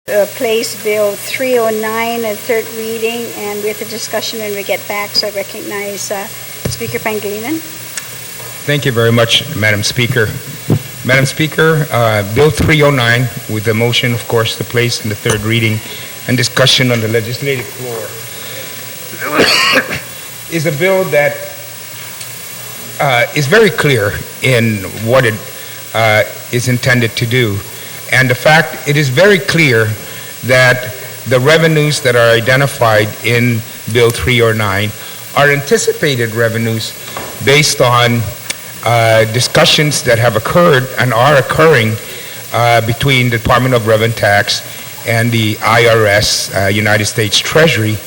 Place Bill 309 at third reading, and with the discussion when we get back, so I recognize Speaker Pangilinan. Thank you very much, Madam Speaker. Madam Speaker, Bill 309, with the motion, of course, to place in the third reading and discussion on the legislative floor, is a bill that is very clear in what it is intended to do. And the fact, it is very clear that the revenues that are identified in Bill 309 are anticipated revenues based on discussions that have occurred and are occurring between the Department of Revenue Tax and the IRS, United States Treasury,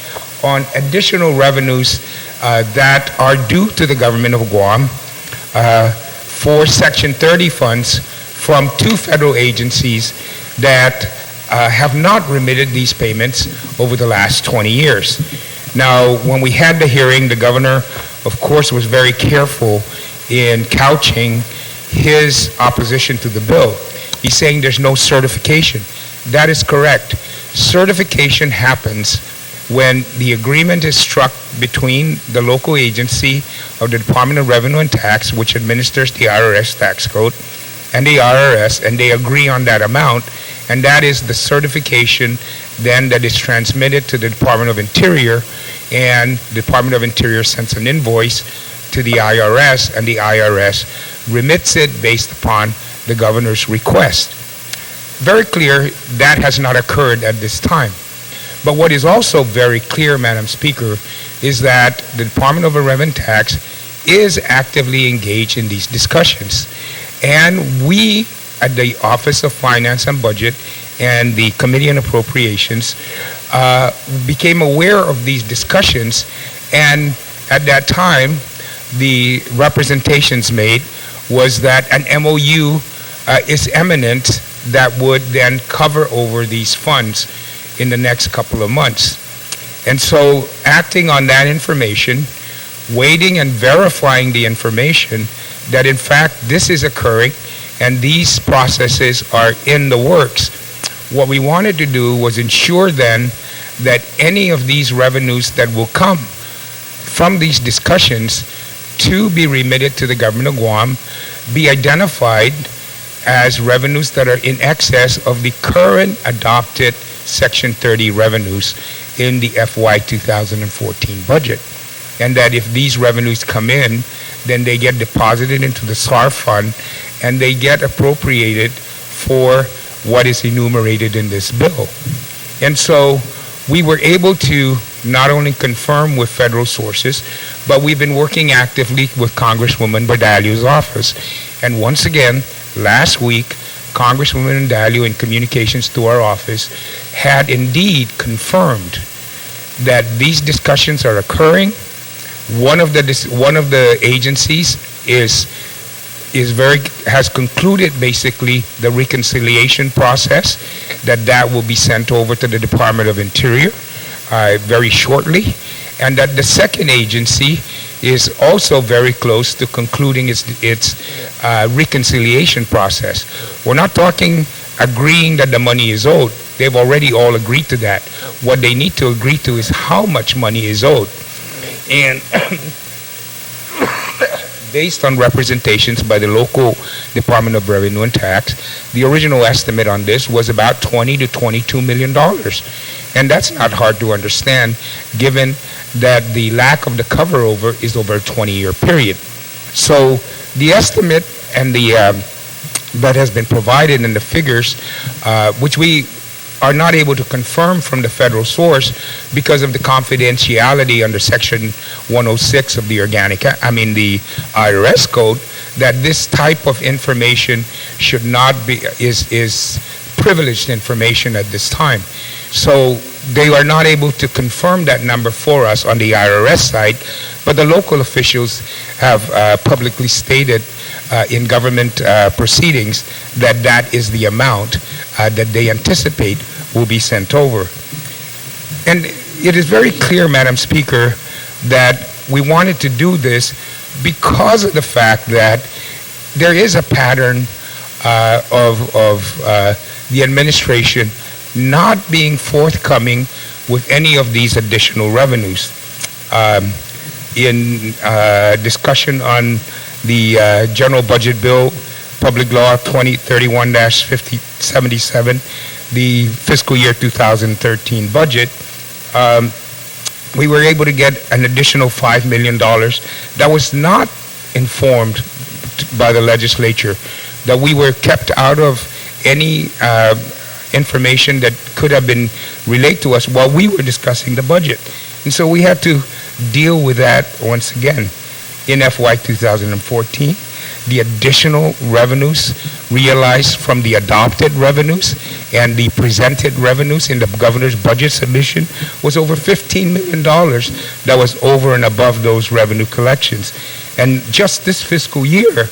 on additional revenues that are due to the government of Guam for Section 30 funds from two federal agencies that have not remitted these payments over the last 20 years. Now, when we had the hearing, the governor, of course, was very careful in couching his opposition to the bill. He's saying there's no certification. That is correct. Certification happens when the agreement is struck between the local agency of the Department of Revenue and Tax, which administers the IRS tax code, and the IRS, and they agree on that amount, and that is the certification then that is transmitted to the Department of Interior, and the Department of Interior sends an invoice to the IRS, and the IRS remits it based upon the governor's request. Very clear that has not occurred at this time. But what is also very clear, Madam Speaker, is that the Department of Revenue and Tax is actively engaged in these discussions. And we at the Office of Finance and Budget and the Committee on Appropriations became aware of these discussions, and at that time the representations made was that an MOU is imminent that would then cover over these funds in the next couple of months. And so, acting on that information, waiting and verifying the information that in fact this is occurring and these processes are in the works, what we wanted to do was ensure then that any of these revenues that will come from these discussions to be remitted to the government of Guam be identified as revenues that are in excess of the current adopted Section 30 revenues in the FY 2014 budget. And that if these revenues come in, then they get deposited into the SAR fund and they get appropriated for what is enumerated in this bill. And so we were able to not only confirm with federal sources, but we've been working actively with Congresswoman Bardalio's office. And once again, last week, Congresswoman Bardalio, in communications to our office, had indeed confirmed that these discussions are occurring. One of the agencies has concluded basically the reconciliation process, that will be sent over to the Department of Interior very shortly, and that the second agency is also very close to concluding its reconciliation process. We're not talking agreeing that the money is owed. They've already all agreed to that. What they need to agree to is how much money is owed. And based on representations by the local Department of Revenue and Tax, the original estimate on this was about $20 to $22 million. And that's not hard to understand, given that the lack of the cover over is over a 20-year period. So the estimate and that has been provided in the figures, which we are not able to confirm from the federal source because of the confidentiality under Section 106 of the the IRS code, that this type of information should not be, is privileged information at this time. So they are not able to confirm that number for us on the IRS side, but the local officials have publicly stated in government proceedings that is the amount that they anticipate will be sent over. And it is very clear, Madam Speaker, that we wanted to do this because of the fact that there is a pattern of the administration not being forthcoming with any of these additional revenues. In discussion on the General Budget Bill, Public Law 2031-5077, the fiscal year 2013 budget, we were able to get an additional $5 million that was not informed by the legislature, that we were kept out of any information that could have been relayed to us while we were discussing the budget. And so we had to deal with that once again. In FY 2014, the additional revenues realized from the adopted revenues and the presented revenues in the governor's budget submission was over $15 million that was over and above those revenue collections. And just this fiscal year,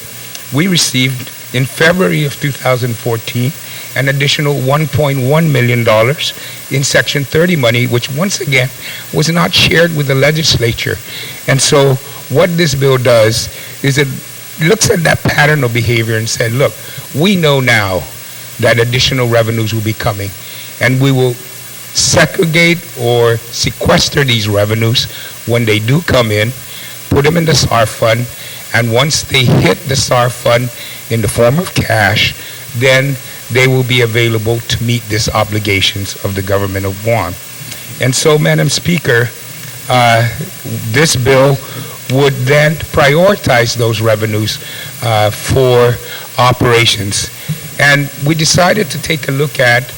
we received in February of 2014 an additional $1.1 million in Section 30 money, which once again was not shared with the legislature. And so what this bill does is it looks at that pattern of behavior and said, look, we know now that additional revenues will be coming, and we will segregate or sequester these revenues when they do come in, put them in the SAR fund, and once they hit the SAR fund in the form of cash, then they will be available to meet these obligations of the government of Guam. And so, Madam Speaker, this bill would then prioritize those revenues for operations. And we decided to take a look at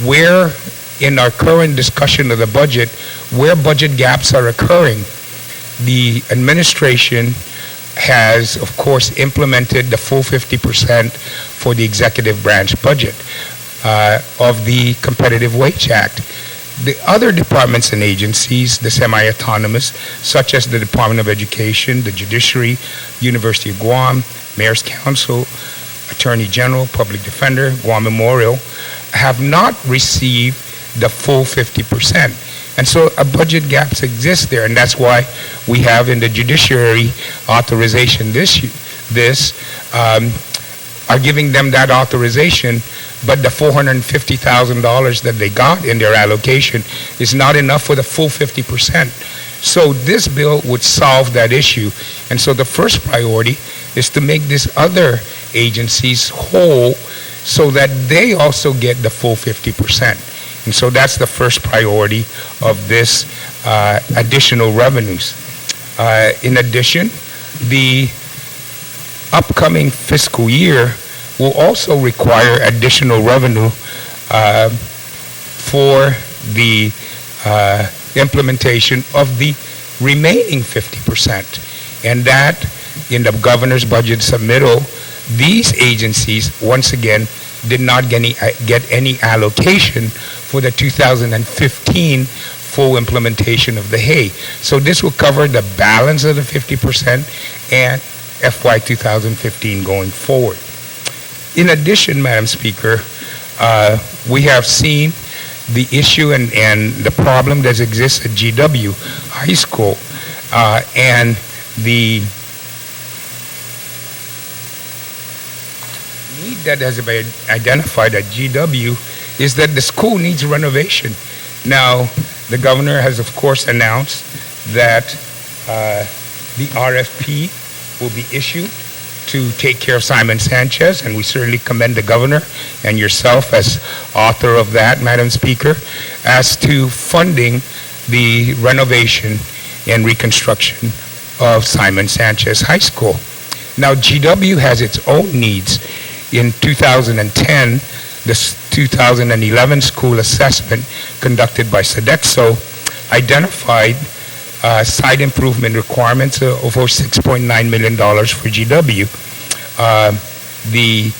where, in our current discussion of the budget, where budget gaps are occurring. The administration has, of course, implemented the full 50% for the executive branch budget of the Competitive Wage Act. The other departments and agencies, the semi-autonomous, such as the Department of Education, the Judiciary, University of Guam, Mayor's Council, Attorney General, Public Defender, Guam Memorial, have not received the full 50%. And so budget gaps exist there, and that's why we have in the judiciary authorization are giving them that authorization, but the $450,000 that they got in their allocation is not enough for the full 50%. So this bill would solve that issue. And so the first priority is to make these other agencies whole so that they also get the full 50%. And so that's the first priority of this additional revenues. In addition, the upcoming fiscal year will also require additional revenue for the implementation of the remaining 50%. And that, in the governor's budget submittal, these agencies, once again, did not get any allocation for the 2015 full implementation of the HAY. So this will cover the balance of the 50% and FY 2015 going forward. In addition, Madam Speaker, we have seen the issue and the problem that exists at GW High School, and the need that has been identified at GW is that the school needs renovation. Now, the governor has, of course, announced that the RFP will be issued to take care of Simon Sanchez, and we certainly commend the governor and yourself as author of that, Madam Speaker, as to funding the renovation and reconstruction of Simon Sanchez High School. Now, GW has its own needs. In 2010, the 2011 school assessment conducted by Sodexo identified site improvement requirements of over $6.9 million for GW. The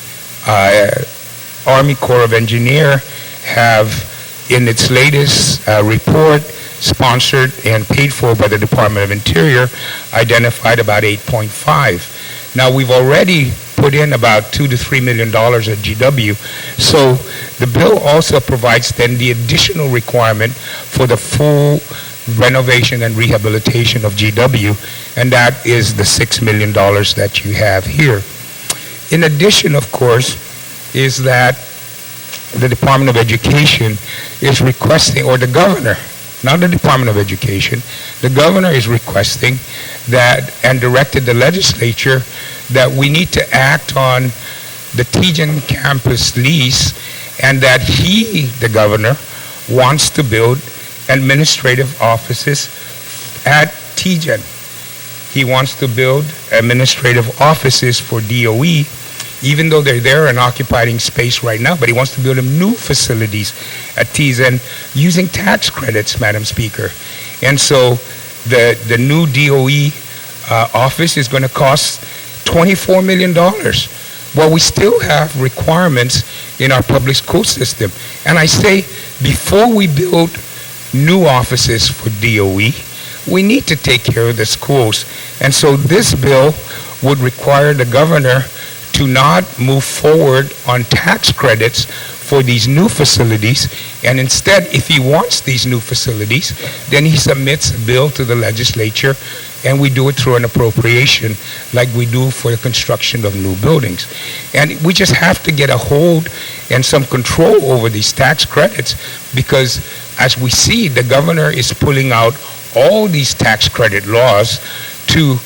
Army Corps of Engineers have, in its latest report, sponsored and paid for by the Department of Interior, identified about 8.5. Now, we've already put in about $2 to $3 million at GW. So the bill also provides then the additional requirement for the full renovation and rehabilitation of GW, and that is the $6 million that you have here. In addition, of course, is that the Department of Education is requesting, or the governor, not the Department of Education, the governor is requesting that, and directed the legislature, that we need to act on the TGen campus lease, and that he, the governor, wants to build administrative offices at TGen. He wants to build administrative offices for DOE, even though they're there and occupying space right now, but he wants to build them new facilities at TGen using tax credits, Madam Speaker. And so the new DOE office is going to cost $24 million. Well, we still have requirements in our public school system. And I say, before we build new offices for DOE, we need to take care of the schools. And so this bill would require the governor to not move forward on tax credits for these new facilities, and instead, if he wants these new facilities, then he submits a bill to the legislature, and we do it through an appropriation like we do for the construction of new buildings. And we just have to get a hold and some control over these tax credits, because as we see, the governor is pulling out all these tax credit laws to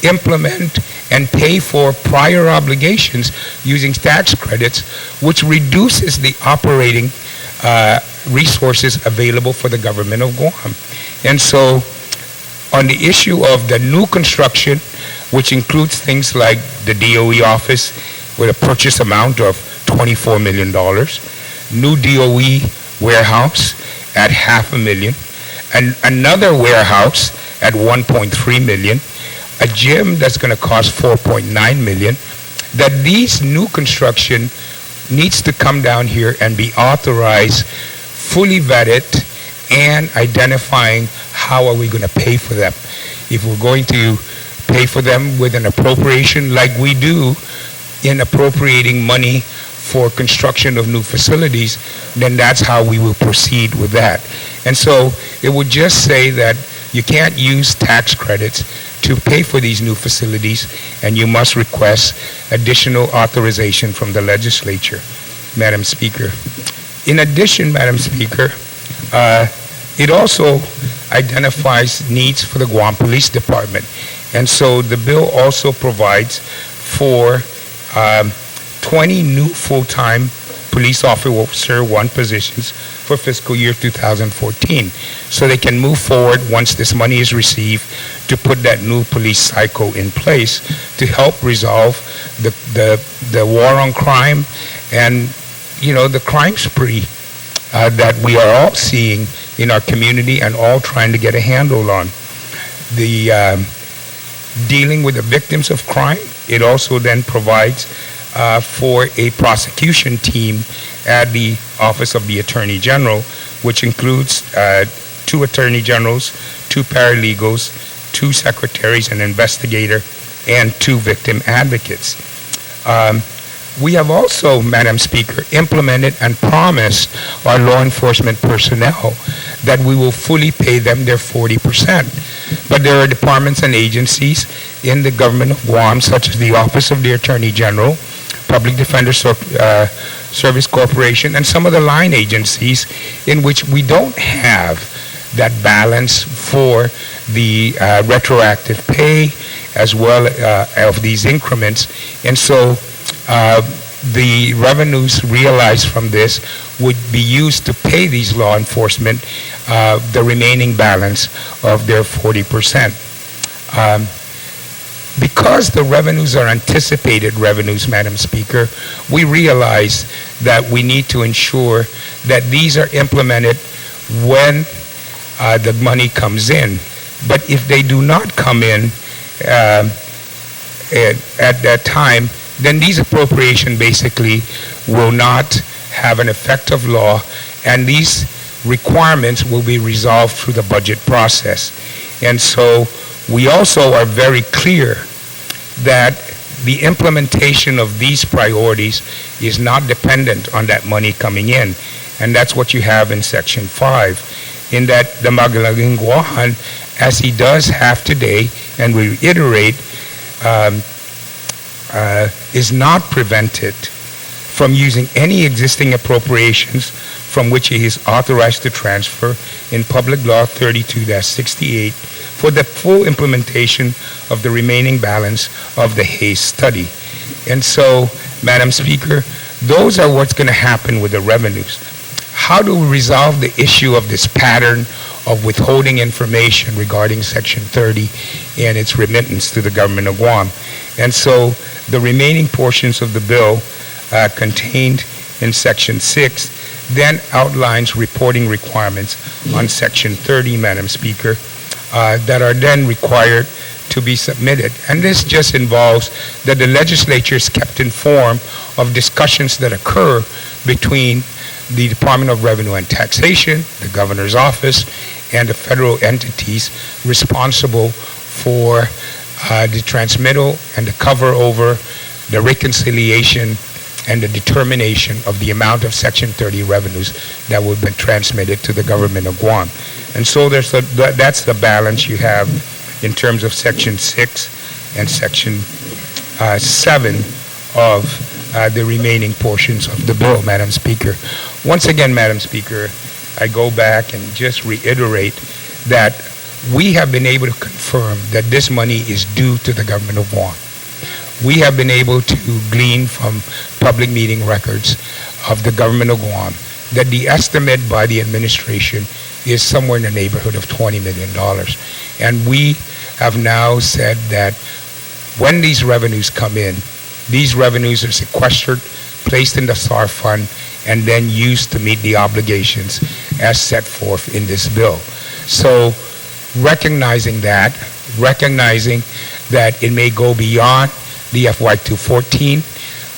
implement and pay for prior obligations using tax credits, which reduces the operating resources available for the government of Guam. And so on the issue of the new construction, which includes things like the DOE office with a purchase amount of $24 million, new DOE warehouse at $500,000, and another warehouse at $1.3 million, a gym that's going to cost $4.9 million, that these new construction needs to come down here and be authorized, fully vetted, and identifying how are we going to pay for them. If we're going to pay for them with an appropriation like we do in appropriating money for construction of new facilities, then that's how we will proceed with that. And so it would just say that you can't use tax credits to pay for these new facilities, and you must request additional authorization from the legislature, Madam Speaker. In addition, Madam Speaker, it also identifies needs for the Guam Police Department. And so the bill also provides for 20 new full-time police officer one positions for fiscal year 2014. So they can move forward once this money is received to put that new police cycle in place to help resolve the war on crime and, you know, the crime spree that we are all seeing in our community and all trying to get a handle on. The dealing with the victims of crime, it also then provides for a prosecution team at the Office of the Attorney General, which includes 2 Attorney Generals, 2 paralegals, 2 secretaries, an investigator, and 2 victim advocates. We have also, Madam Speaker, implemented and promised our law enforcement personnel that we will fully pay them their 40%. But there are departments and agencies in the government of Guam, such as the Office of the Attorney General, Public Defender Service Corporation, and some of the line agencies in which we don't have that balance for the retroactive pay as well of these increments. And so the revenues realized from this would be used to pay these law enforcement the remaining balance of their 40%. Because the revenues are anticipated revenues, Madam Speaker, we realize that we need to ensure that these are implemented when the money comes in. But if they do not come in at that time, then these appropriation basically will not have an effect of law, and these requirements will be resolved through the budget process. And so we also are very clear that the implementation of these priorities is not dependent on that money coming in. And that's what you have in Section 5, in that the Magalanguahan, as he does have today, and we reiterate, is not prevented from using any existing appropriations from which he is authorized to transfer in Public Law 32-68 for the full implementation of the remaining balance of the Hayes study. And so, Madam Speaker, those are what's going to happen with the revenues. How do we resolve the issue of this pattern of withholding information regarding Section 30 and its remittance to the government of Guam? And so the remaining portions of the bill contained in Section 6 then outlines reporting requirements on Section 30, Madam Speaker, that are then required to be submitted. And this just involves that the legislature is kept informed of discussions that occur between the Department of Revenue and Taxation, the governor's office, and the federal entities responsible for the transmittal and the cover over, the reconciliation, and the determination of the amount of Section 30 revenues that will be transmitted to the government of Guam. And so that's the balance you have in terms of Section 6 and Section 7 of the remaining portions of the bill, Madam Speaker. Once again, Madam Speaker, I go back and just reiterate that we have been able to confirm that this money is due to the government of Guam. We have been able to glean from public meeting records of the government of Guam that the estimate by the administration is somewhere in the neighborhood of $20 million. And we have now said that when these revenues come in, these revenues are sequestered, placed in the SAR fund, and then used to meet the obligations as set forth in this bill. So recognizing that it may go beyond the FY214,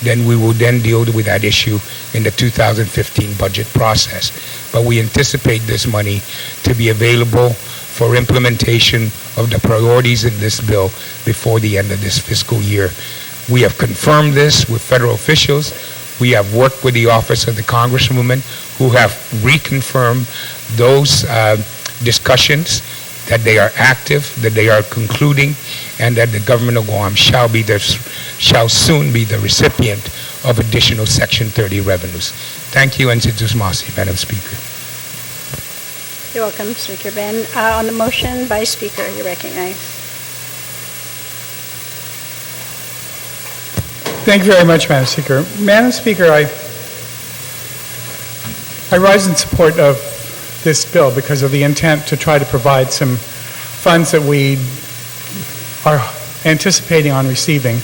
then we will then deal with that issue in the 2015 budget process. But we anticipate this money to be available for implementation of the priorities in this bill before the end of this fiscal year. We have confirmed this with federal officials. We have worked with the Office of the Congresswoman, who have reconfirmed those discussions, that they are active, that they are concluding, and that the government of Guam shall soon be the recipient of additional Section 30 revenues. Thank you, and Masi, Madam Speaker. You're welcome, Speaker Ben. On the motion, Vice Speaker, you recognize. Thank you very much, Madam Speaker. Madam Speaker, I rise in support of this bill because of the intent to try to provide some funds that we are anticipating on receiving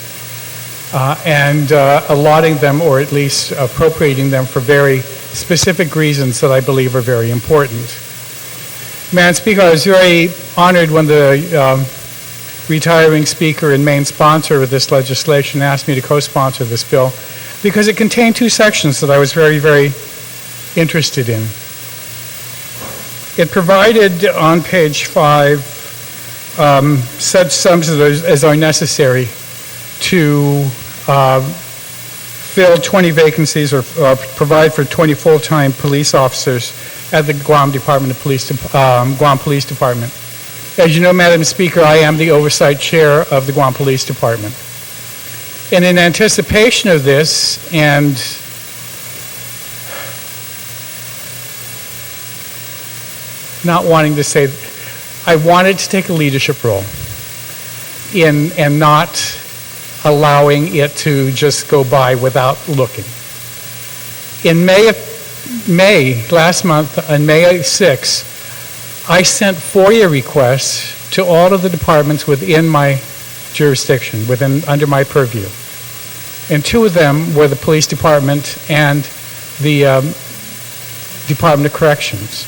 and allotting them, or at least appropriating them for very specific reasons that I believe are very important. Madam Speaker, I was very honored when the retiring Speaker and main sponsor of this legislation asked me to co-sponsor this bill because it contained two sections that I was very, very interested in. It provided on page 5 such sums as are necessary to fill 20 vacancies or provide for 20 full-time police officers at the Guam Guam Police Department. As you know, Madam Speaker, I am the oversight chair of the Guam Police Department. And in anticipation of this, and not wanting to say, I wanted to take a leadership role and not allowing it to just go by without looking. In May, last month, on May 6, I sent FOIA requests to all of the departments within my jurisdiction, under my purview. And two of them were the Police Department and the Department of Corrections.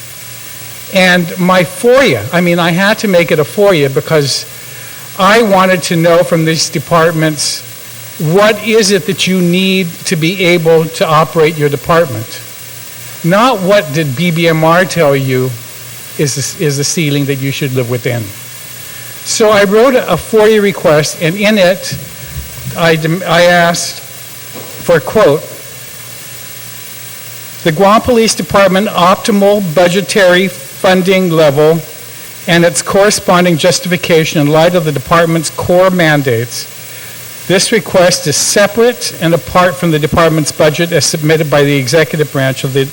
And my FOIA, I had to make it a FOIA because I wanted to know from these departments, what is it that you need to be able to operate your department? Not what did BBMR tell you is the ceiling that you should live within. So I wrote a FOIA request, and in it, I asked for a quote, the Guam Police Department optimal budgetary funding level and its corresponding justification in light of the department's core mandates This request is separate and apart from the department's budget as submitted by the executive branch to the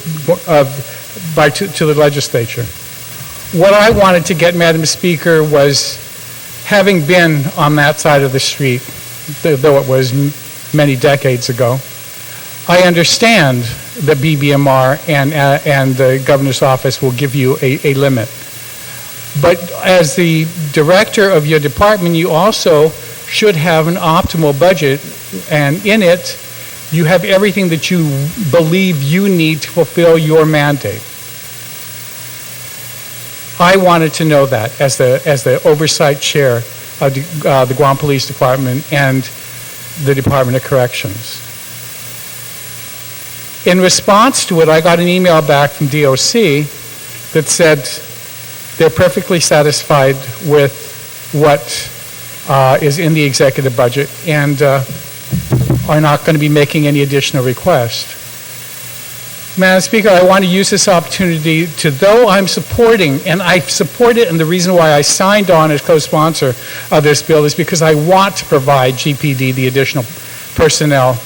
legislature. What I wanted to get, Madam Speaker, was having been on that side of the street, though it was many decades ago, I understand that BBMR and the governor's office will give you a limit. But as the director of your department, you also should have an optimal budget, and in it, you have everything that you believe you need to fulfill your mandate. I wanted to know that as the oversight chair of the Guam Police Department and the Department of Corrections. In response to it, I got an email back from DOC that said they're perfectly satisfied with what is in the executive budget and are not going to be making any additional requests. Madam Speaker, I want to use this opportunity to, though I'm supporting, and I support it, and the reason why I signed on as co-sponsor of this bill is because I want to provide GPD the additional personnel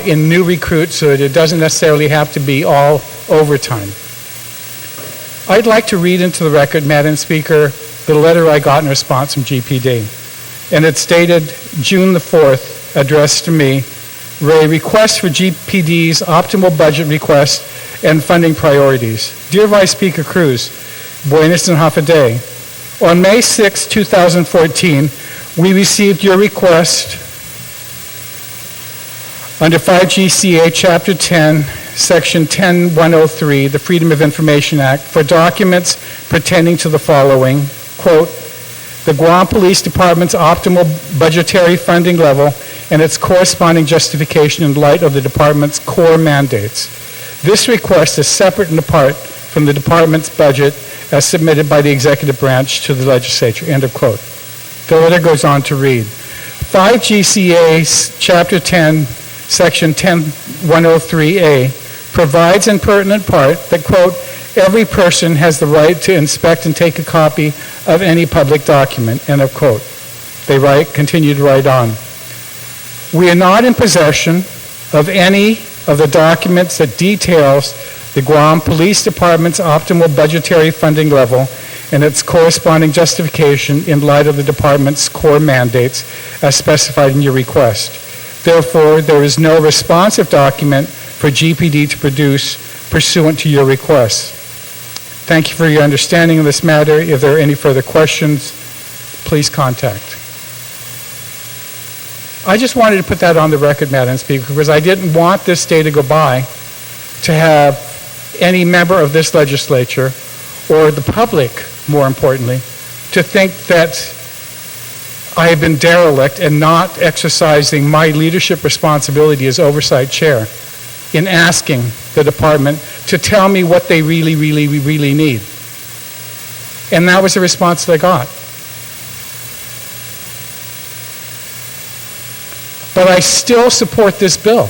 in new recruits so that it doesn't necessarily have to be all overtime. I'd like to read into the record, Madam Speaker, the letter I got in response from GPD. And it's dated June the 4th, addressed to me, a request for GPD's optimal budget request and funding priorities. Dear Vice Speaker Cruz, Buenos and half a day. On May 6, 2014, we received your request under 5 GCA Chapter 10, Section 10103, the Freedom of Information Act, for documents pertaining to the following, quote, the Guam Police Department's optimal budgetary funding level and its corresponding justification in light of the department's core mandates. This request is separate and apart from the department's budget as submitted by the executive branch to the legislature, end of quote. The letter goes on to read, 5 GCA Chapter 10, Section 10103A provides in pertinent part that, quote, every person has the right to inspect and take a copy of any public document, end of quote. They continue to write on. We are not in possession of any of the documents that details the Guam Police Department's optimal budgetary funding level and its corresponding justification in light of the department's core mandates as specified in your request. Therefore, there is no responsive document for GPD to produce pursuant to your request. Thank you for your understanding of this matter. If there are any further questions, please contact. I just wanted to put that on the record, Madam Speaker, because I didn't want this day to go by to have any member of this legislature or the public, more importantly, to think that I have been derelict and not exercising my leadership responsibility as oversight chair in asking the department to tell me what they really, really, really need. And that was the response that I got. But I still support this bill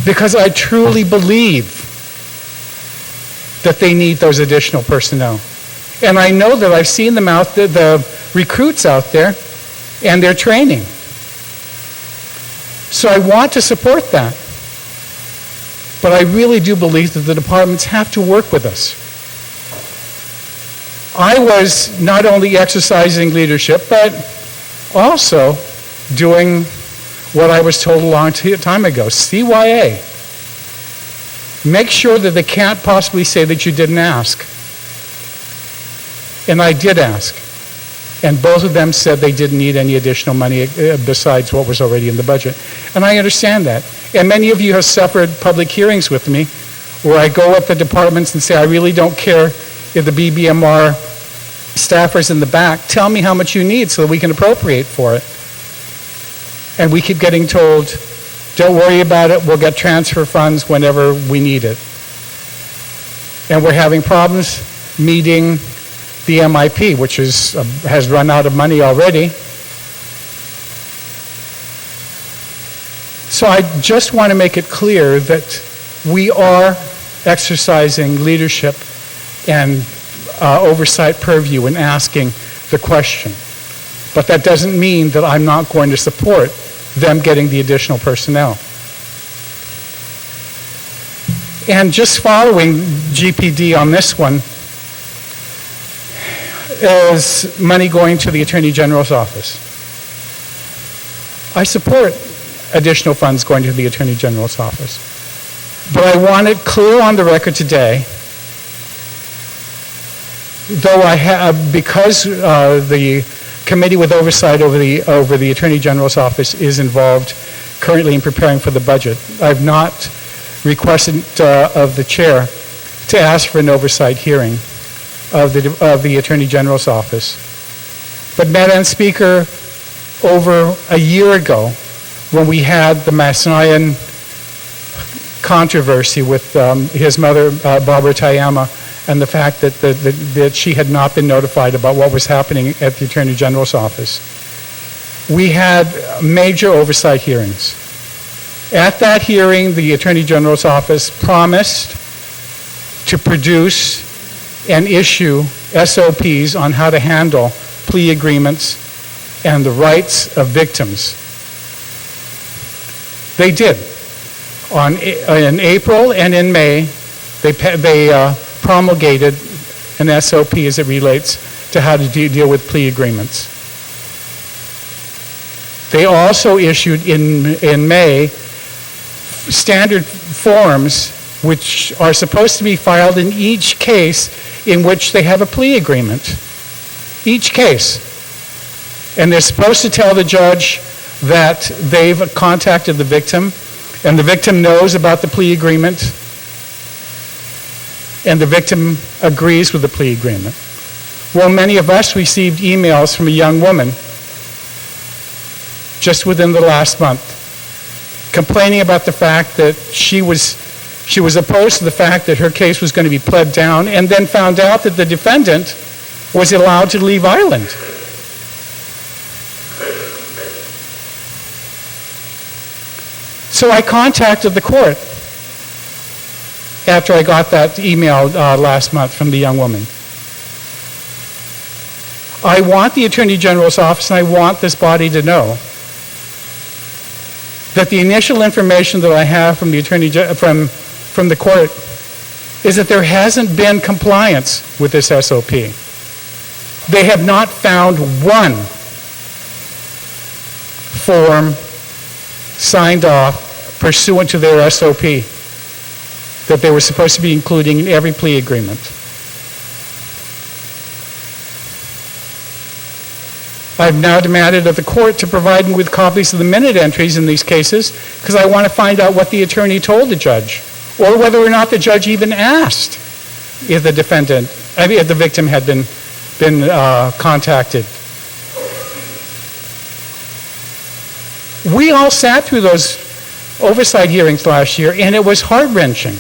because I truly believe that they need those additional personnel. And I know that I've seen them out there, the recruits out there, and their training. So I want to support that. But I really do believe that the departments have to work with us. I was not only exercising leadership, but also doing what I was told a long time ago, CYA. Make sure that they can't possibly say that you didn't ask. And I did ask. And both of them said they didn't need any additional money besides what was already in the budget. And I understand that. And many of you have suffered public hearings with me where I go up to departments and say, I really don't care if the BBMR staffers in the back, tell me how much you need so that we can appropriate for it. And we keep getting told, don't worry about it, we'll get transfer funds whenever we need it. And we're having problems meeting the MIP, which has run out of money already. So I just want to make it clear that we are exercising leadership and oversight purview in asking the question. But that doesn't mean that I'm not going to support them getting the additional personnel. And just following GPD on this one is money going to the Attorney General's office. I support additional funds going to the Attorney General's office. But I want it clear on the record today, though I have, because the committee with oversight over the Attorney General's office is involved currently in preparing for the budget, I've not requested of the chair to ask for an oversight hearing of the Attorney General's office. But Madam Speaker, over a year ago, when we had the Massayan controversy with his mother, Barbara Tayama, and the fact that she had not been notified about what was happening at the Attorney General's office, we had major oversight hearings. At that hearing, the Attorney General's office promised to produce and issue SOPs on how to handle plea agreements and the rights of victims. They did. In April and in May, they promulgated an SOP as it relates to how to deal with plea agreements. They also issued in May standard forms which are supposed to be filed in each case in which they have a plea agreement. Each case. And they're supposed to tell the judge that they've contacted the victim, and the victim knows about the plea agreement, and the victim agrees with the plea agreement. Well, many of us received emails from a young woman just within the last month complaining about the fact that she was opposed to the fact that her case was going to be pled down, and then found out that the defendant was allowed to leave Ireland. So I contacted the court after I got that email last month from the young woman. I want the Attorney General's office, and I want this body to know that the initial information that I have from the from the court is that there hasn't been compliance with this SOP. They have not found one form signed off pursuant to their SOP that they were supposed to be including in every plea agreement. I've now demanded of the court to provide me with copies of the minute entries in these cases because I want to find out what the attorney told the judge, or whether or not the judge even asked if the victim had been contacted. We all sat through those oversight hearings last year, and it was heart-wrenching.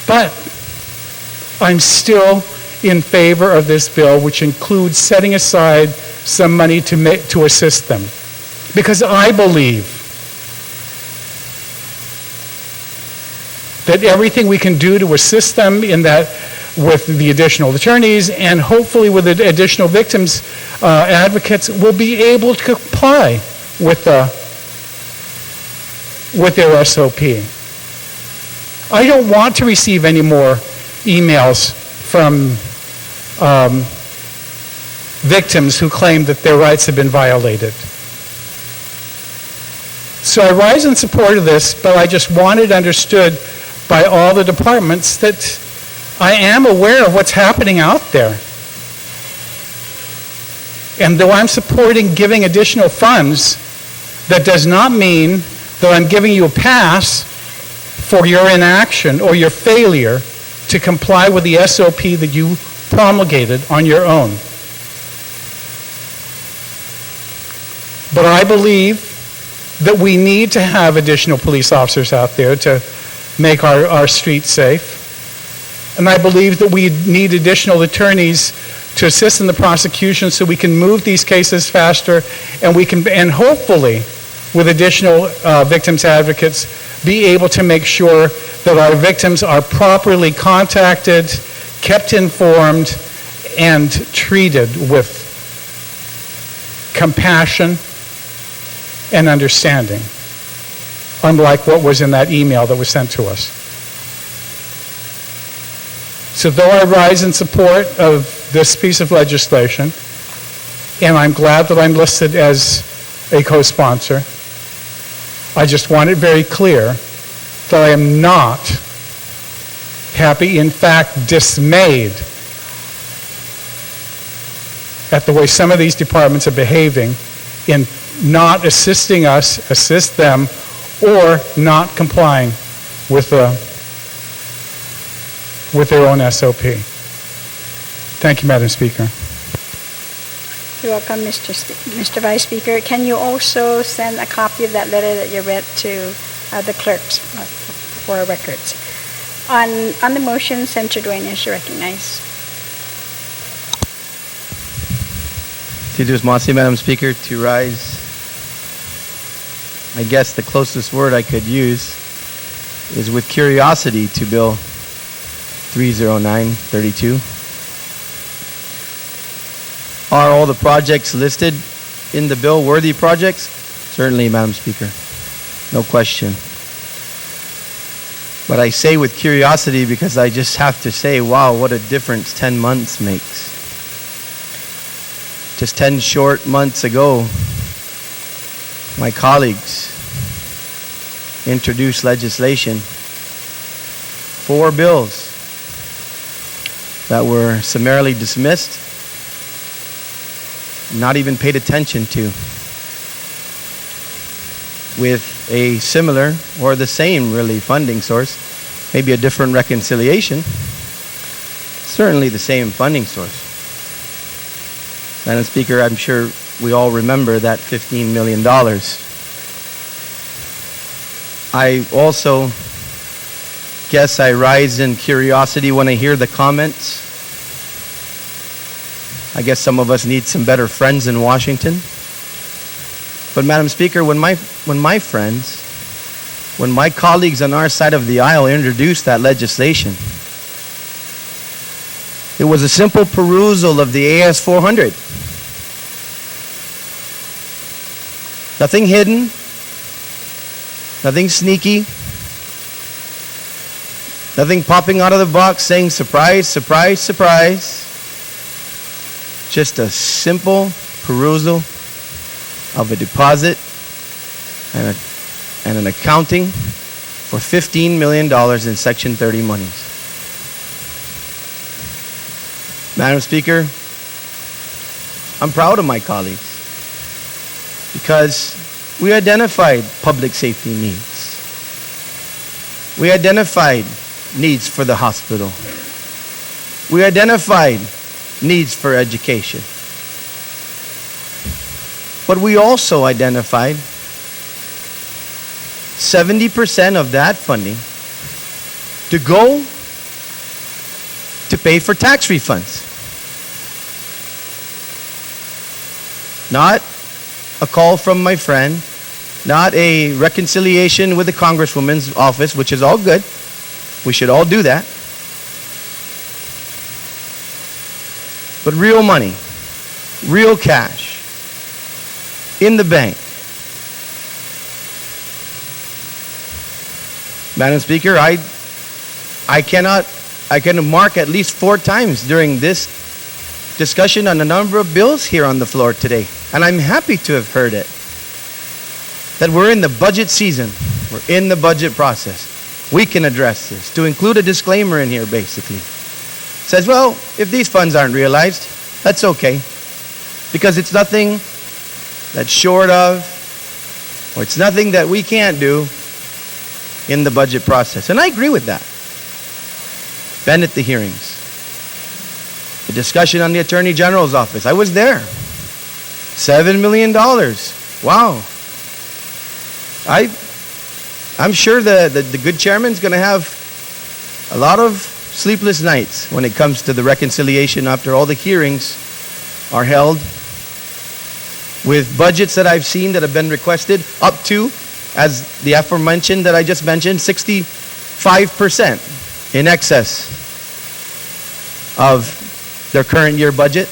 But I'm still in favor of this bill, which includes setting aside some money to assist them. Because I believe that everything we can do to assist them in that, with the additional attorneys and hopefully with the additional victims advocates, will be able to comply with their SOP. I don't want to receive any more emails from victims who claim that their rights have been violated. So I rise in support of this, but I just want it understood by all the departments that I am aware of what's happening out there. And though I'm supporting giving additional funds, that does not mean that I'm giving you a pass for your inaction or your failure to comply with the SOP that you promulgated on your own. But I believe that we need to have additional police officers out there to make our streets safe. And I believe that we need additional attorneys to assist in the prosecution so we can move these cases faster, and hopefully, with additional victims advocates, be able to make sure that our victims are properly contacted, kept informed, and treated with compassion, and understanding, unlike what was in that email that was sent to us. So though I rise in support of this piece of legislation, and I'm glad that I'm listed as a co-sponsor, I just want it very clear that I am not happy, in fact, dismayed at the way some of these departments are behaving in not assisting us, assist them, or not complying with their own SOP. Thank you, Madam Speaker. You're welcome, Mr. Vice Speaker. Can you also send a copy of that letter that you read to the clerks for our records? On the motion, Senator Dueñas, as you recognize. T.2 Madam Speaker, to rise. I guess the closest word I could use is with curiosity to Bill 30932. Are all the projects listed in the bill worthy projects? Certainly, Madam Speaker. No question. But I say with curiosity because I just have to say, wow, what a difference 10 months makes. Just 10 short months ago, my colleagues introduced legislation, 4 bills that were summarily dismissed, not even paid attention to, with a similar or the same really funding source, maybe a different reconciliation, certainly the same funding source. Madam Speaker, I'm sure we all remember that $15 million. I also guess I rise in curiosity when I hear the comments. I guess some of us need some better friends in Washington. But Madam Speaker, when my friends, when my colleagues on our side of the aisle introduced that legislation, it was a simple perusal of the AS 400. Nothing hidden, nothing sneaky, nothing popping out of the box saying surprise, surprise, surprise. Just a simple perusal of a deposit and an accounting for $15 million in Section 30 monies. Madam Speaker, I'm proud of my colleagues because we identified public safety needs. We identified needs for the hospital. We identified needs for education. But we also identified 70% of that funding to go to pay for tax refunds. Not a call from my friend, not a reconciliation with the Congresswoman's office, which is all good. We should all do that. But real money, real cash, in the bank. Madam Speaker, I can mark at least 4 times during this discussion on a number of bills here on the floor today. And I'm happy to have heard it. That we're in the budget season. We're in the budget process. We can address this. To include a disclaimer in here, basically. It says, well, if these funds aren't realized, that's okay. Because it's nothing that's short of, or it's nothing that we can't do in the budget process. And I agree with that. Been at the hearings. The discussion on the Attorney General's office. I was there. $7 million. Wow. I'm sure the good chairman's going to have a lot of sleepless nights when it comes to the reconciliation after all the hearings are held with budgets that I've seen that have been requested up to, as the aforementioned that I just mentioned, 65% in excess of their current year budget.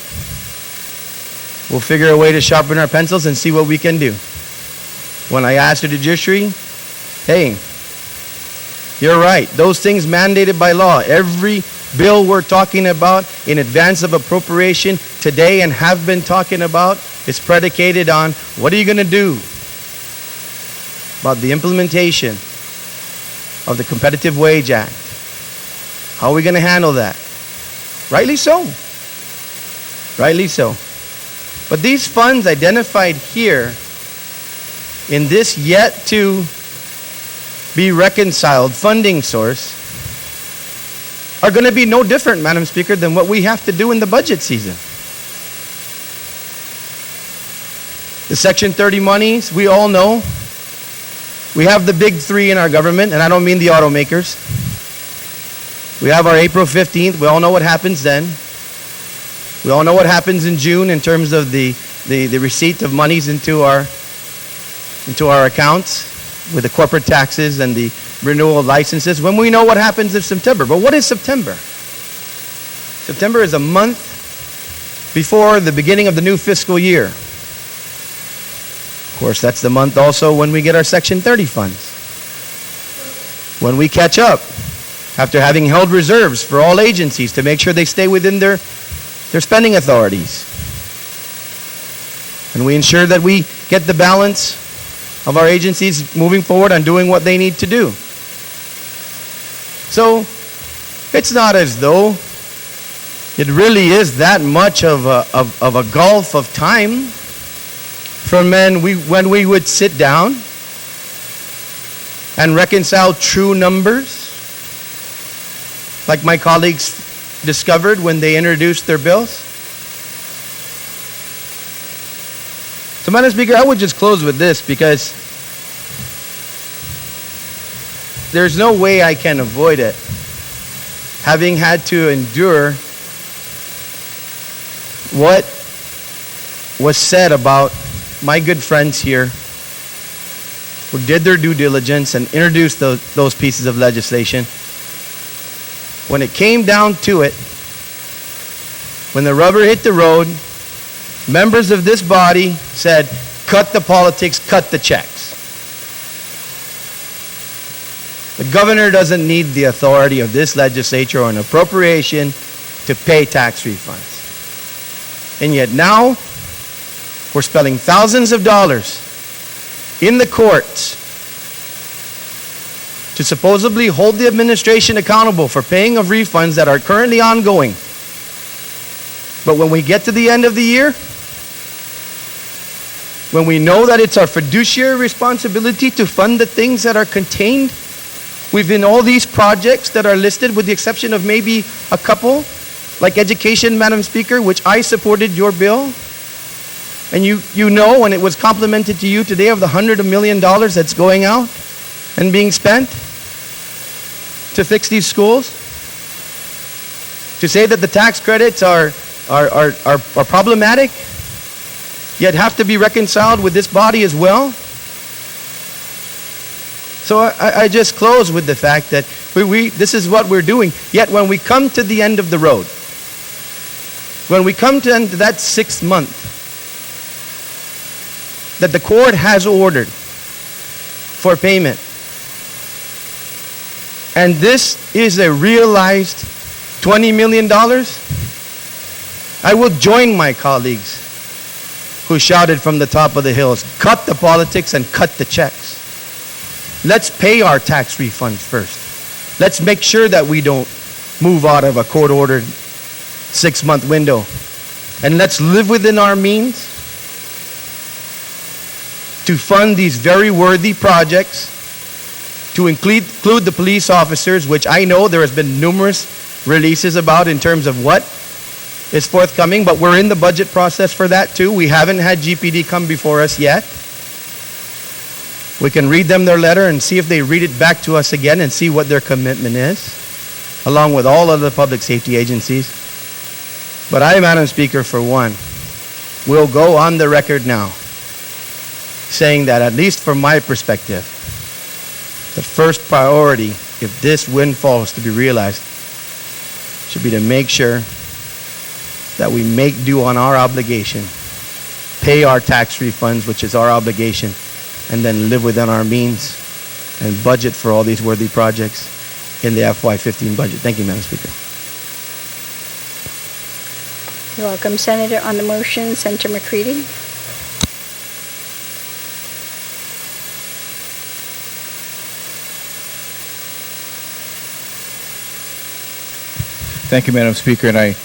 We'll figure a way to sharpen our pencils and see what we can do. When I asked the judiciary, hey, you're right. Those things mandated by law. Every bill we're talking about in advance of appropriation today and have been talking about is predicated on what are you going to do about the implementation of the Competitive Wage Act? How are we going to handle that? Rightly so. Rightly so. But these funds identified here in this yet to be reconciled funding source are going to be no different, Madam Speaker, than what we have to do in the budget season. The Section 30 monies, we all know. We have the big three in our government, and I don't mean the automakers. We have our April 15th. We all know what happens then. We all know what happens in June in terms of the receipt of monies into our accounts with the corporate taxes and the renewal of licenses, when we know what happens in September. But what is September? September is a month before the beginning of the new fiscal year. Of course, that's the month also when we get our Section 30 funds. When we catch up, after having held reserves for all agencies to make sure they stay within their spending authorities. And we ensure that we get the balance of our agencies moving forward on doing what they need to do. So, it's not as though it really is that much of a gulf of time from when we would sit down and reconcile true numbers, like my colleagues discovered when they introduced their bills. So, Madam Speaker, I would just close with this because there's no way I can avoid it, having had to endure what was said about my good friends here who did their due diligence and introduced those pieces of legislation. When it came down to it, when the rubber hit the road, members of this body said, cut the politics, cut the checks. The governor doesn't need the authority of this legislature or an appropriation to pay tax refunds. And yet now, we're spending thousands of dollars in the courts to supposedly hold the administration accountable for paying of refunds that are currently ongoing. But when we get to the end of the year, when we know that it's our fiduciary responsibility to fund the things that are contained within all these projects that are listed, with the exception of maybe a couple, like education, Madam Speaker, which I supported your bill. And you know, and it was complimented to you today, of the $100 million that's going out and being spent to fix these schools. To say that the tax credits are problematic, yet have to be reconciled with this body as well. So I just close with the fact that this is what we're doing. Yet when we come to the end of the road, when we come to that 6th month that the court has ordered for payment, and this is a realized $20 million, I will join my colleagues who shouted from the top of the hills, cut the politics and cut the checks. Let's pay our tax refunds first. Let's make sure that we don't move out of a court-ordered 6-month window. And let's live within our means to fund these very worthy projects, to include the police officers, which I know there has been numerous releases about in terms of what is forthcoming, but we're in the budget process for that too. We haven't had GPD come before us yet. We can read them their letter and see if they read it back to us again and see what their commitment is, along with all other public safety agencies. But I, Madam Speaker, for one, will go on the record now saying that, at least from my perspective, the first priority, if this windfall is to be realized, should be to make sure that we make due on our obligation pay our tax refunds, which is our obligation, and then live within our means and budget for all these worthy projects in the FY15 budget. Thank you, Madam Speaker. You're welcome, Senator. On the motion, Senator McCready. Thank you, Madam Speaker, and I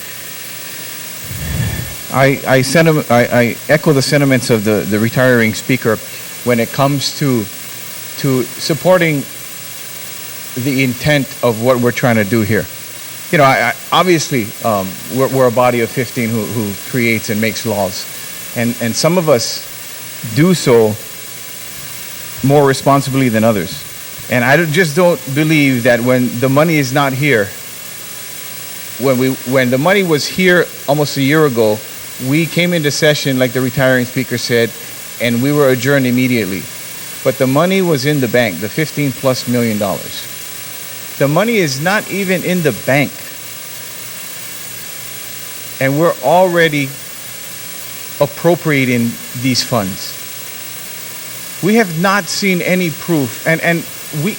echo the sentiments of the retiring speaker when it comes to supporting the intent of what we're trying to do here. You know, obviously, we're a body of 15 who creates and makes laws, and some of us do so more responsibly than others. And I just don't believe that when the money is not here, when the money was here almost a year ago, we came into session, like the retiring speaker said, and we were adjourned immediately. But the money was in the bank, the $15+ million. The money is not even in the bank. And we're already appropriating these funds. We have not seen any proof, and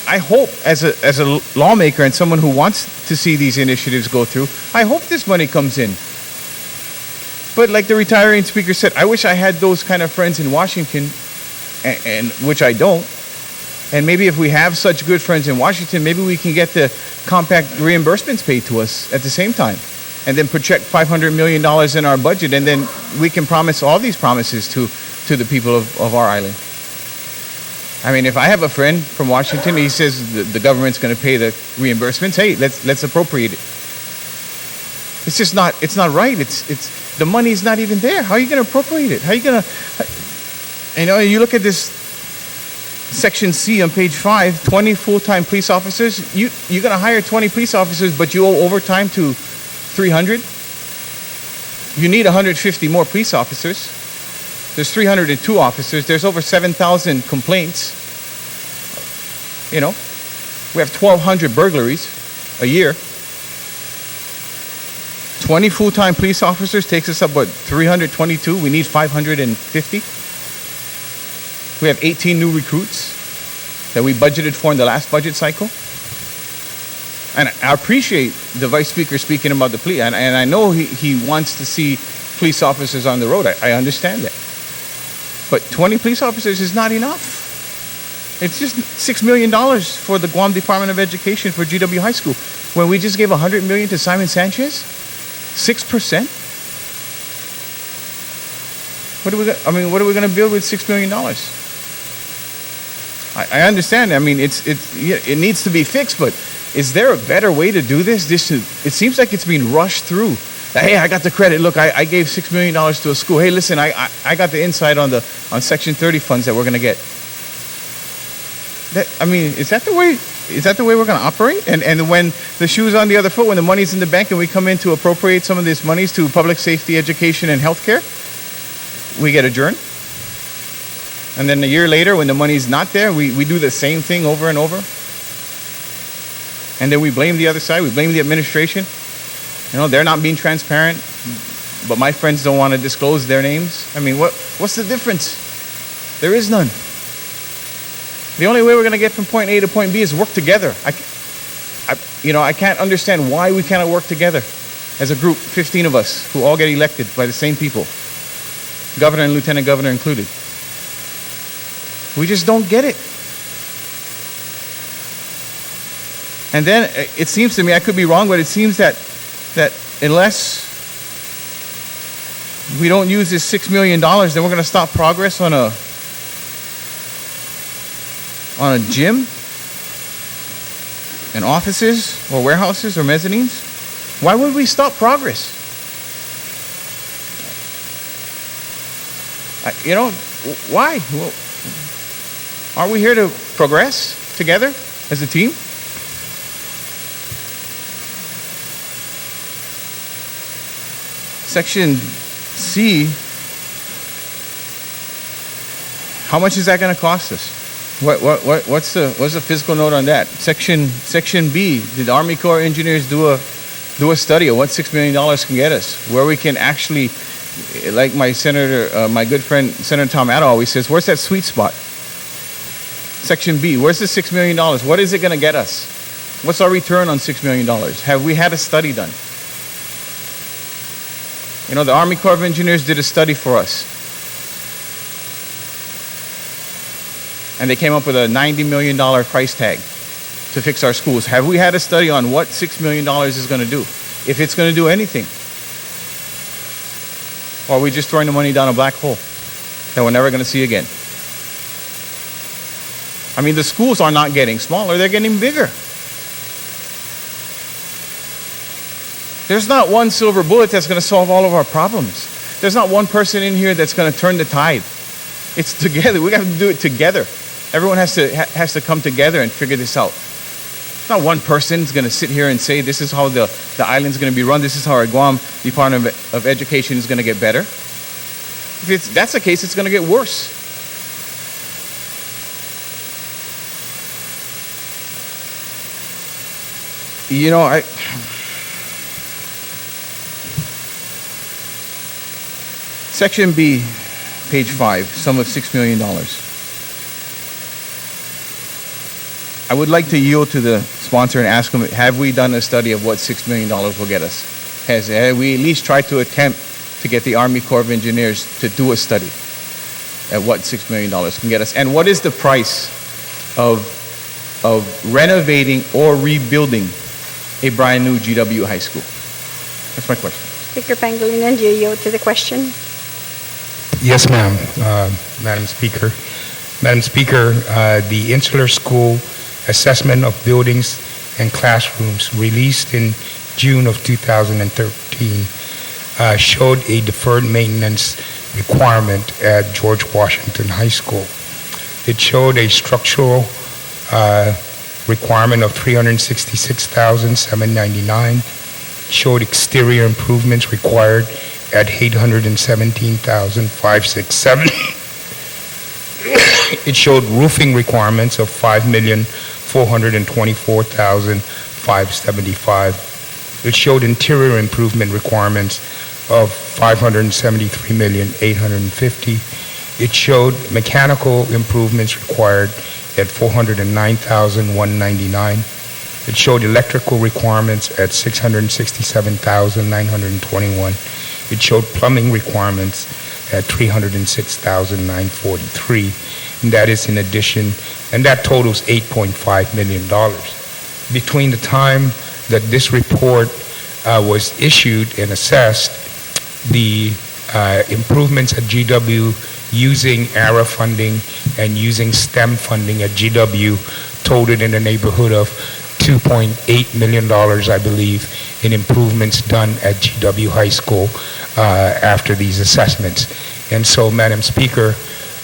I hope, as a lawmaker and someone who wants to see these initiatives go through, I hope this money comes in. But like the retiring speaker said, I wish I had those kind of friends in Washington, and which I don't. And maybe if we have such good friends in Washington, maybe we can get the compact reimbursements paid to us at the same time, and then project $500 million in our budget, and then we can promise all these promises to the people of our island. I mean, if I have a friend from Washington, he says the government's going to pay the reimbursements. Hey, let's appropriate it. It's just not. It's not right. It's the money's not even there. How are you going to appropriate it? How are you going to? You look at this section C on page 5. 20 full-time police officers. You're going to hire 20 police officers, but you owe overtime to 300. You need 150 more police officers. There's 302 officers. There's over 7,000 complaints. You know, we have 1,200 burglaries a year. 20 full-time police officers takes us up, 322? We need 550. We have 18 new recruits that we budgeted for in the last budget cycle. And I appreciate the Vice Speaker speaking about the police. And I know he wants to see police officers on the road. I understand that. But 20 police officers is not enough. It's just $6 million for the Guam Department of Education for GW High School. When we just gave $100 million to Simon Sanchez, 6%. What are we going to build with $6 million? I understand. I mean, it needs to be fixed, but is there a better way to do this? It seems like it's being rushed through. Hey, I got the credit. Look, I gave $6 million to a school. Hey, listen, I got the insight on Section 30 funds that we're going to get. Is that the way we're going to operate? And when the shoe's on the other foot, when the money's in the bank and we come in to appropriate some of these monies to public safety, education, and healthcare, we get adjourned. And then a year later, when the money's not there, we do the same thing over and over. And then we blame the other side. We blame the administration. They're not being transparent, but my friends don't want to disclose their names. I mean, what's the difference? There is none. The only way we're going to get from point A to point B is work together. I can't understand why we cannot work together as a group, 15 of us, who all get elected by the same people, governor and lieutenant governor included. We just don't get it. And then it seems to me, I could be wrong, but it seems that unless we don't use this $6 million, then we're going to stop progress on a gym and offices or warehouses or mezzanines. Why would we stop progress? Why? Well, aren't we here to progress together as a team? Section C, how much is that going to cost us? What's the fiscal note on that? Section B, did the Army Corps of Engineers do a study of what $6 million can get us, where we can actually like my senator, my good friend Senator Tom Addo always says, where's that sweet spot? Section B, where's the $6 million? What is it going to get us? What's our return on $6 million? Have we had a study done? You know, the Army Corps of Engineers did a study for us. And they came up with a $90 million price tag to fix our schools. Have we had a study on what $6 million is going to do? If it's going to do anything? Or are we just throwing the money down a black hole that we're never going to see again? I mean, the schools are not getting smaller, they're getting bigger. There's not one silver bullet that's going to solve all of our problems. There's not one person in here that's going to turn the tide. It's together. We have to do it together. Everyone has to come together and figure this out. Not one person's going to sit here and say, this is how the island's going to be run. This is how our Guam Department of Education is going to get better. If that's the case, it's going to get worse. You know, Section B, page 5, sum of $6 million. I would like to yield to the sponsor and ask them, have we done a study of what $6 million will get us? Have we at least tried to attempt to get the Army Corps of Engineers to do a study at what $6 million can get us? And what is the price of renovating or rebuilding a brand new GW high school? That's my question. Speaker Pangilinan, do you yield to the question? Yes, ma'am. Madam Speaker. Madam Speaker, the Insular School Assessment of Buildings and Classrooms released in June of 2013 showed a deferred maintenance requirement at George Washington High School. It showed a structural requirement of $366,799, showed exterior improvements required at $817,567. It showed roofing requirements of $5,424,575. It showed interior improvement requirements of $573,850,000. It showed mechanical improvements required at $409,199. It showed electrical requirements at $667,921. It showed plumbing requirements at $306,943. And that is in addition, and that totals $8.5 million. Between the time that this report was issued and assessed, the improvements at GW using ARA funding and using STEM funding at GW totaled in the neighborhood of $2.8 million, I believe, in improvements done at GW High School after these assessments. And so, Madam Speaker,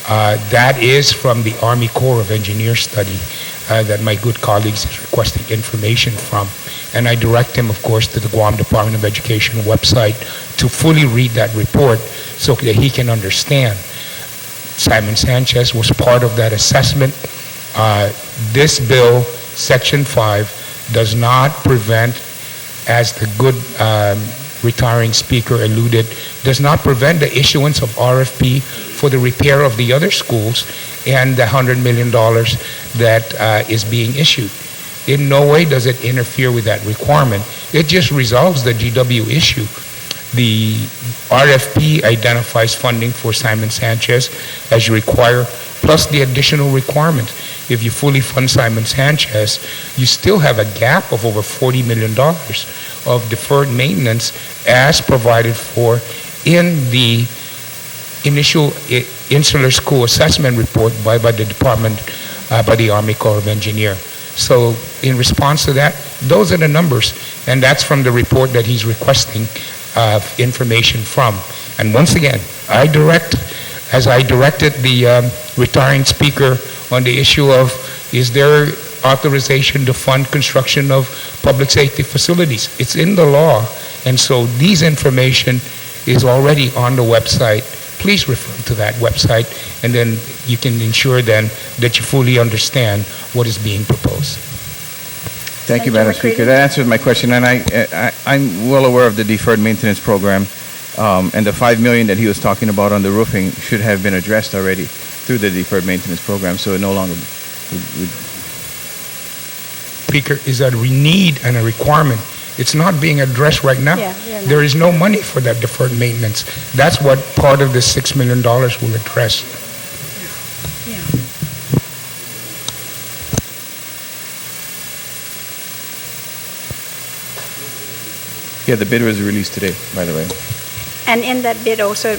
that is from the Army Corps of Engineers study that my good colleagues is requesting information from. And I direct him, of course, to the Guam Department of Education website to fully read that report so that he can understand. Simon Sanchez was part of that assessment. This bill, Section 5, does not prevent, as the good retiring speaker alluded, does not prevent the issuance of RFP for the repair of the other schools and the $100 million that is being issued. In no way does it interfere with that requirement. It just resolves the GW issue. The RFP identifies funding for Simon Sanchez as you require, plus the additional requirement. If you fully fund Simon Sanchez, you still have a gap of over $40 million of deferred maintenance as provided for in the initial Insular School Assessment Report by the Department, by the Army Corps of Engineers. So in response to that, those are the numbers, and that's from the report that he's requesting information from. And once again, as I directed the retiring speaker on the issue of, is there authorization to fund construction of public safety facilities? It's in the law, and so these information is already on the website. Please refer to that website, and then you can ensure then that you fully understand what is being proposed. Thank you, Madam Speaker. That answers my question, and I'm well aware of the deferred maintenance program. And the $5 million that he was talking about on the roofing should have been addressed already through the deferred maintenance program, so it no longer would. Speaker, is that we need and a requirement. It's not being addressed right now. Yeah, they're not. There is no money for that deferred maintenance. That's what part of the $6 million will address. Yeah. Yeah, the bid was released today, by the way. And in that bid also,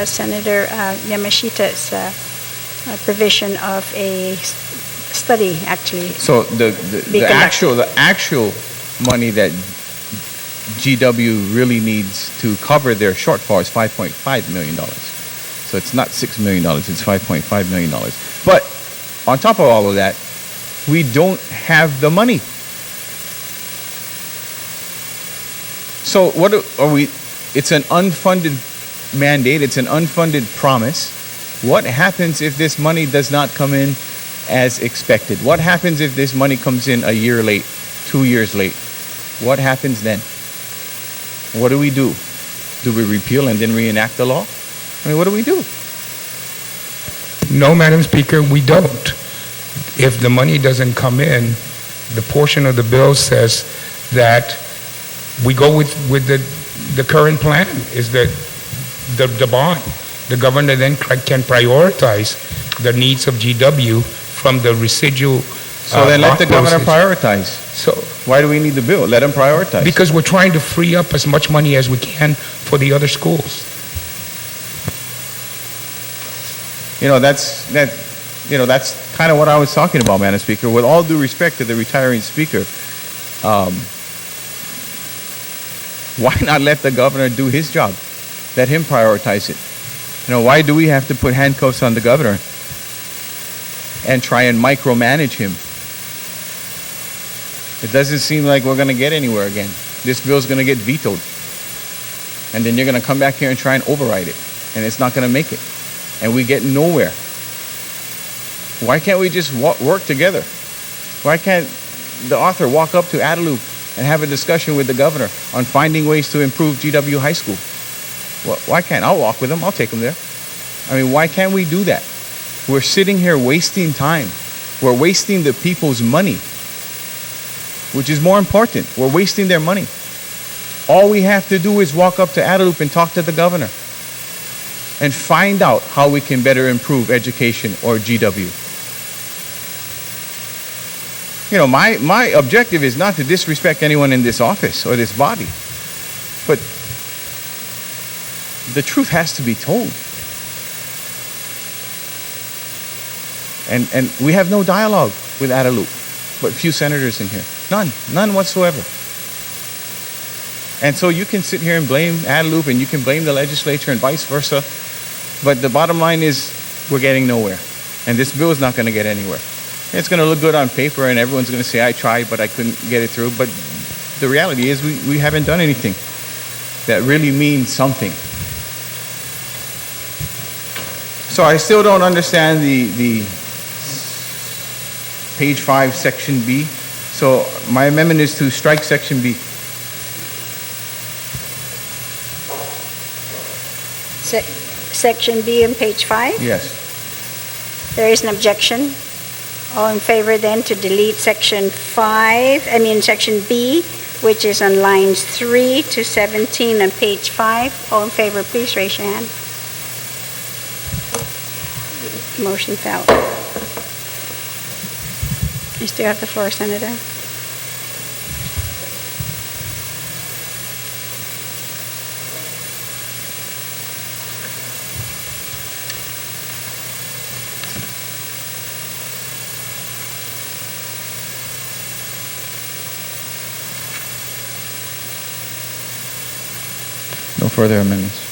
Senator Yamashita's provision of a study, actually. So the Be actual money that GW really needs to cover their shortfall is $5.5 million. So it's not $6 million, it's $5.5 million. But on top of all of that, we don't have the money. So what are we? It's an unfunded mandate, it's an unfunded promise. What happens if this money does not come in as expected? What happens if this money comes in a year late, 2 years late? What happens then? What do we do? Do we repeal and then reenact the law? I mean, what do we do? No, Madam Speaker, we don't. If the money doesn't come in, the portion of the bill says that we go with the current plan, is that the bond. The governor then can prioritize the needs of GW from the residual. So then let the governor prioritize. So, Why do we need the bill? Let him prioritize. because we're trying to free up as much money as we can for the other schools. That's kind of what I was talking about, Madam Speaker. With all due respect to the retiring speaker, why not let the governor do his job? Let him prioritize it. Why do we have to put handcuffs on the governor and try and micromanage him? It doesn't seem like we're going to get anywhere again. This bill's going to get vetoed. And then you're going to come back here and try and override it. And it's not going to make it. And we get nowhere. Why can't we just work together? Why can't the author walk up to Adelup and have a discussion with the governor on finding ways to improve GW High School? Well, why can't? I'll walk with him. I'll take him there. I mean, why can't we do that? We're sitting here wasting time. We're wasting the people's money, which is more important. We're wasting their money. All we have to do is walk up to Adelup and talk to the governor and find out how we can better improve education or GW. My objective is not to disrespect anyone in this office or this body, but the truth has to be told. And we have no dialogue with Adelup, but few senators in here. None whatsoever. And so you can sit here and blame Adelup and you can blame the legislature and vice versa, but the bottom line is we're getting nowhere. And this bill is not going to get anywhere. It's going to look good on paper and everyone's going to say, I tried, but I couldn't get it through. But the reality is we haven't done anything that really means something. So I still don't understand the page 5, section B. So my amendment is to strike section B. Section B on page 5? Yes. There is an objection. All in favor then to delete section B, which is on lines 3 to 17 on page 5. All in favor, please raise your hand. Motion fell. You still have the floor, Senator. No further amendments.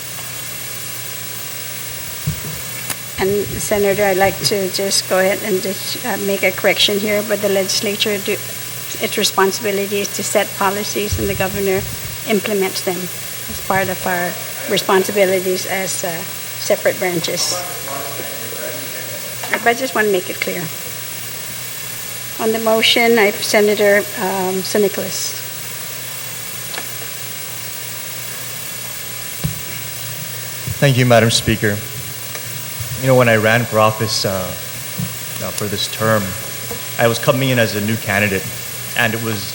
And Senator, I'd like to just go ahead and just make a correction here, but the legislature, its responsibility is to set policies and the governor implements them as part of our responsibilities as separate branches. But I just want to make it clear. On the motion, I have Senator San Nicolas. Thank you, Madam Speaker. You know, when I ran for office for this term, I was coming in as a new candidate, and it was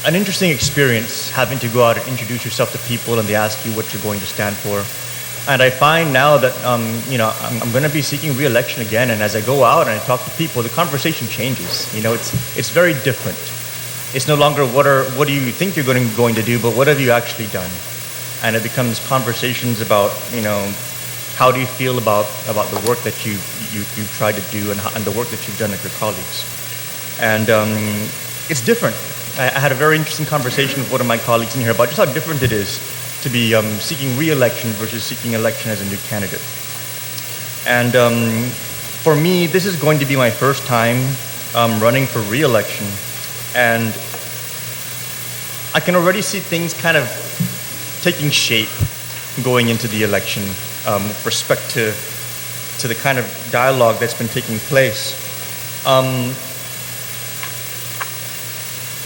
an interesting experience having to go out and introduce yourself to people, and they ask you what you're going to stand for. And I find now that I'm going to be seeking re-election again, and as I go out and I talk to people, the conversation changes. You know, it's very different. It's no longer what do you think you're going to do, but what have you actually done? And it becomes conversations about, you know, how do you feel about the work that you've tried to do and the work that you've done with your colleagues. And it's different. I had a very interesting conversation with one of my colleagues in here about just how different it is to be seeking re-election versus seeking election as a new candidate. And for me, this is going to be my first time running for re-election, and I can already see things kind of taking shape going into the election with respect to the kind of dialogue that's been taking place.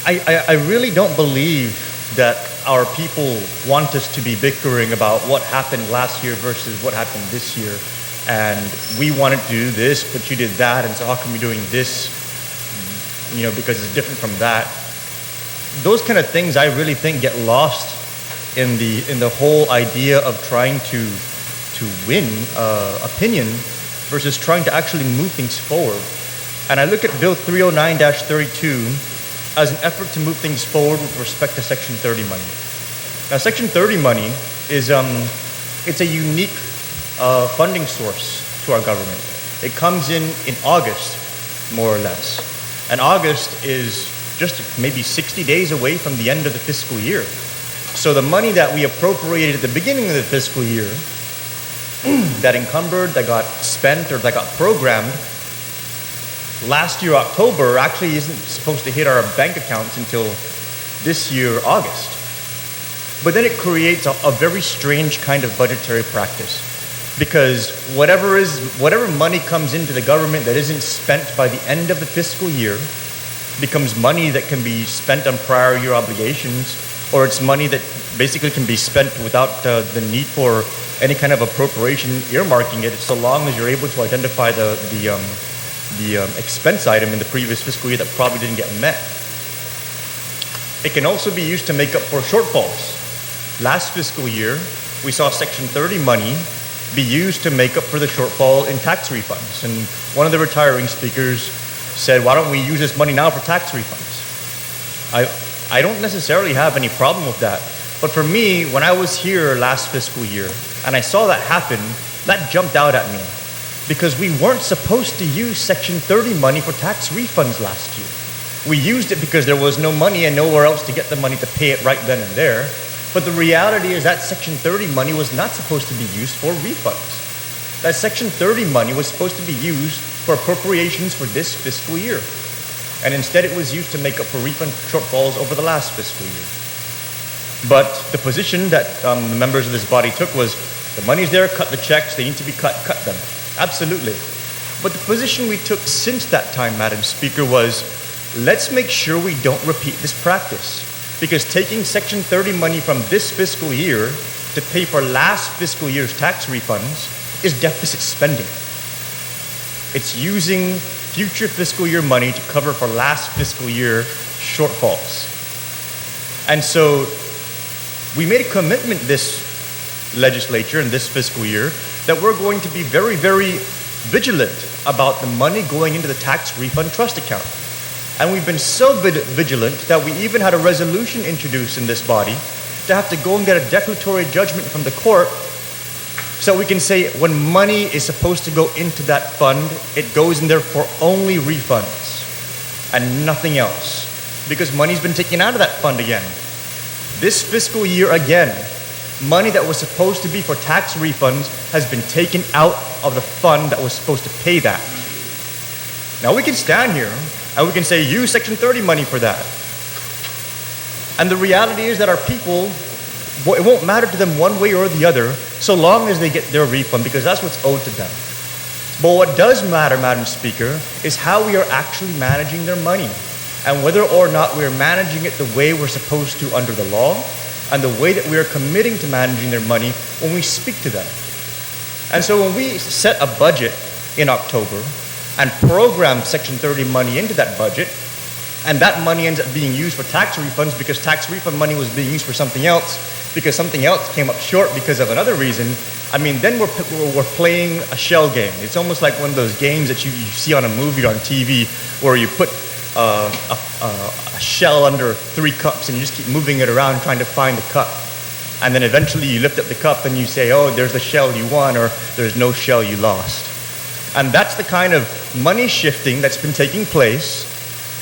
I really don't believe that our people want us to be bickering about what happened last year versus what happened this year. And we wanted to do this, but you did that, and so how come you're doing this, you know, because it's different from that. Those kind of things I really think get lost in the whole idea of trying to win opinion versus trying to actually move things forward. And I look at Bill 309-32 as an effort to move things forward with respect to Section 30 money. Now, Section 30 money is it's a unique funding source to our government. It comes in August, more or less. And August is just maybe 60 days away from the end of the fiscal year. So the money that we appropriated at the beginning of the fiscal year that encumbered, that got spent, or that got programmed last year, October, actually isn't supposed to hit our bank accounts until this year, August. But then it creates a very strange kind of budgetary practice, because whatever money comes into the government that isn't spent by the end of the fiscal year becomes money that can be spent on prior year obligations, or it's money that basically can be spent without the need for any kind of appropriation earmarking it, so long as you're able to identify the expense item in the previous fiscal year that probably didn't get met. It can also be used to make up for shortfalls. Last fiscal year, we saw Section 30 money be used to make up for the shortfall in tax refunds. And one of the retiring speakers said, why don't we use this money now for tax refunds? I don't necessarily have any problem with that. But for me, when I was here last fiscal year and I saw that happen, that jumped out at me. Because we weren't supposed to use Section 30 money for tax refunds last year. We used it because there was no money and nowhere else to get the money to pay it right then and there. But the reality is that Section 30 money was not supposed to be used for refunds. That Section 30 money was supposed to be used for appropriations for this fiscal year. And instead it was used to make up for refund shortfalls over the last fiscal year. But the position that the members of this body took was, the money's there, cut the checks, they need to be cut them. Absolutely. But the position we took since that time, Madam Speaker, was let's make sure we don't repeat this practice. Because taking Section 30 money from this fiscal year to pay for last fiscal year's tax refunds is deficit spending. It's using future fiscal year money to cover for last fiscal year shortfalls. And so we made a commitment this legislature and this fiscal year that we're going to be very, very vigilant about the money going into the tax refund trust account. And we've been so vigilant that we even had a resolution introduced in this body to have to go and get a declaratory judgment from the court so we can say when money is supposed to go into that fund, it goes in there for only refunds and nothing else. Because money's been taken out of that fund again. This fiscal year again, money that was supposed to be for tax refunds has been taken out of the fund that was supposed to pay that. Now we can stand here and we can say, use Section 30 money for that. And the reality is that our people, it won't matter to them one way or the other, so long as they get their refund, because that's what's owed to them. But what does matter, Madam Speaker, is how we are actually managing their money, and whether or not we're managing it the way we're supposed to under the law, and the way that we are committing to managing their money when we speak to them. And so when we set a budget in October and program Section 30 money into that budget, and that money ends up being used for tax refunds because tax refund money was being used for something else, because something else came up short because of another reason, I mean, then we're playing a shell game. It's almost like one of those games that you see on a movie or on TV where you put a shell under 3 cups and you just keep moving it around trying to find the cup. And then eventually you lift up the cup and you say, oh, there's the shell you won, or there's no shell you lost. And that's the kind of money shifting that's been taking place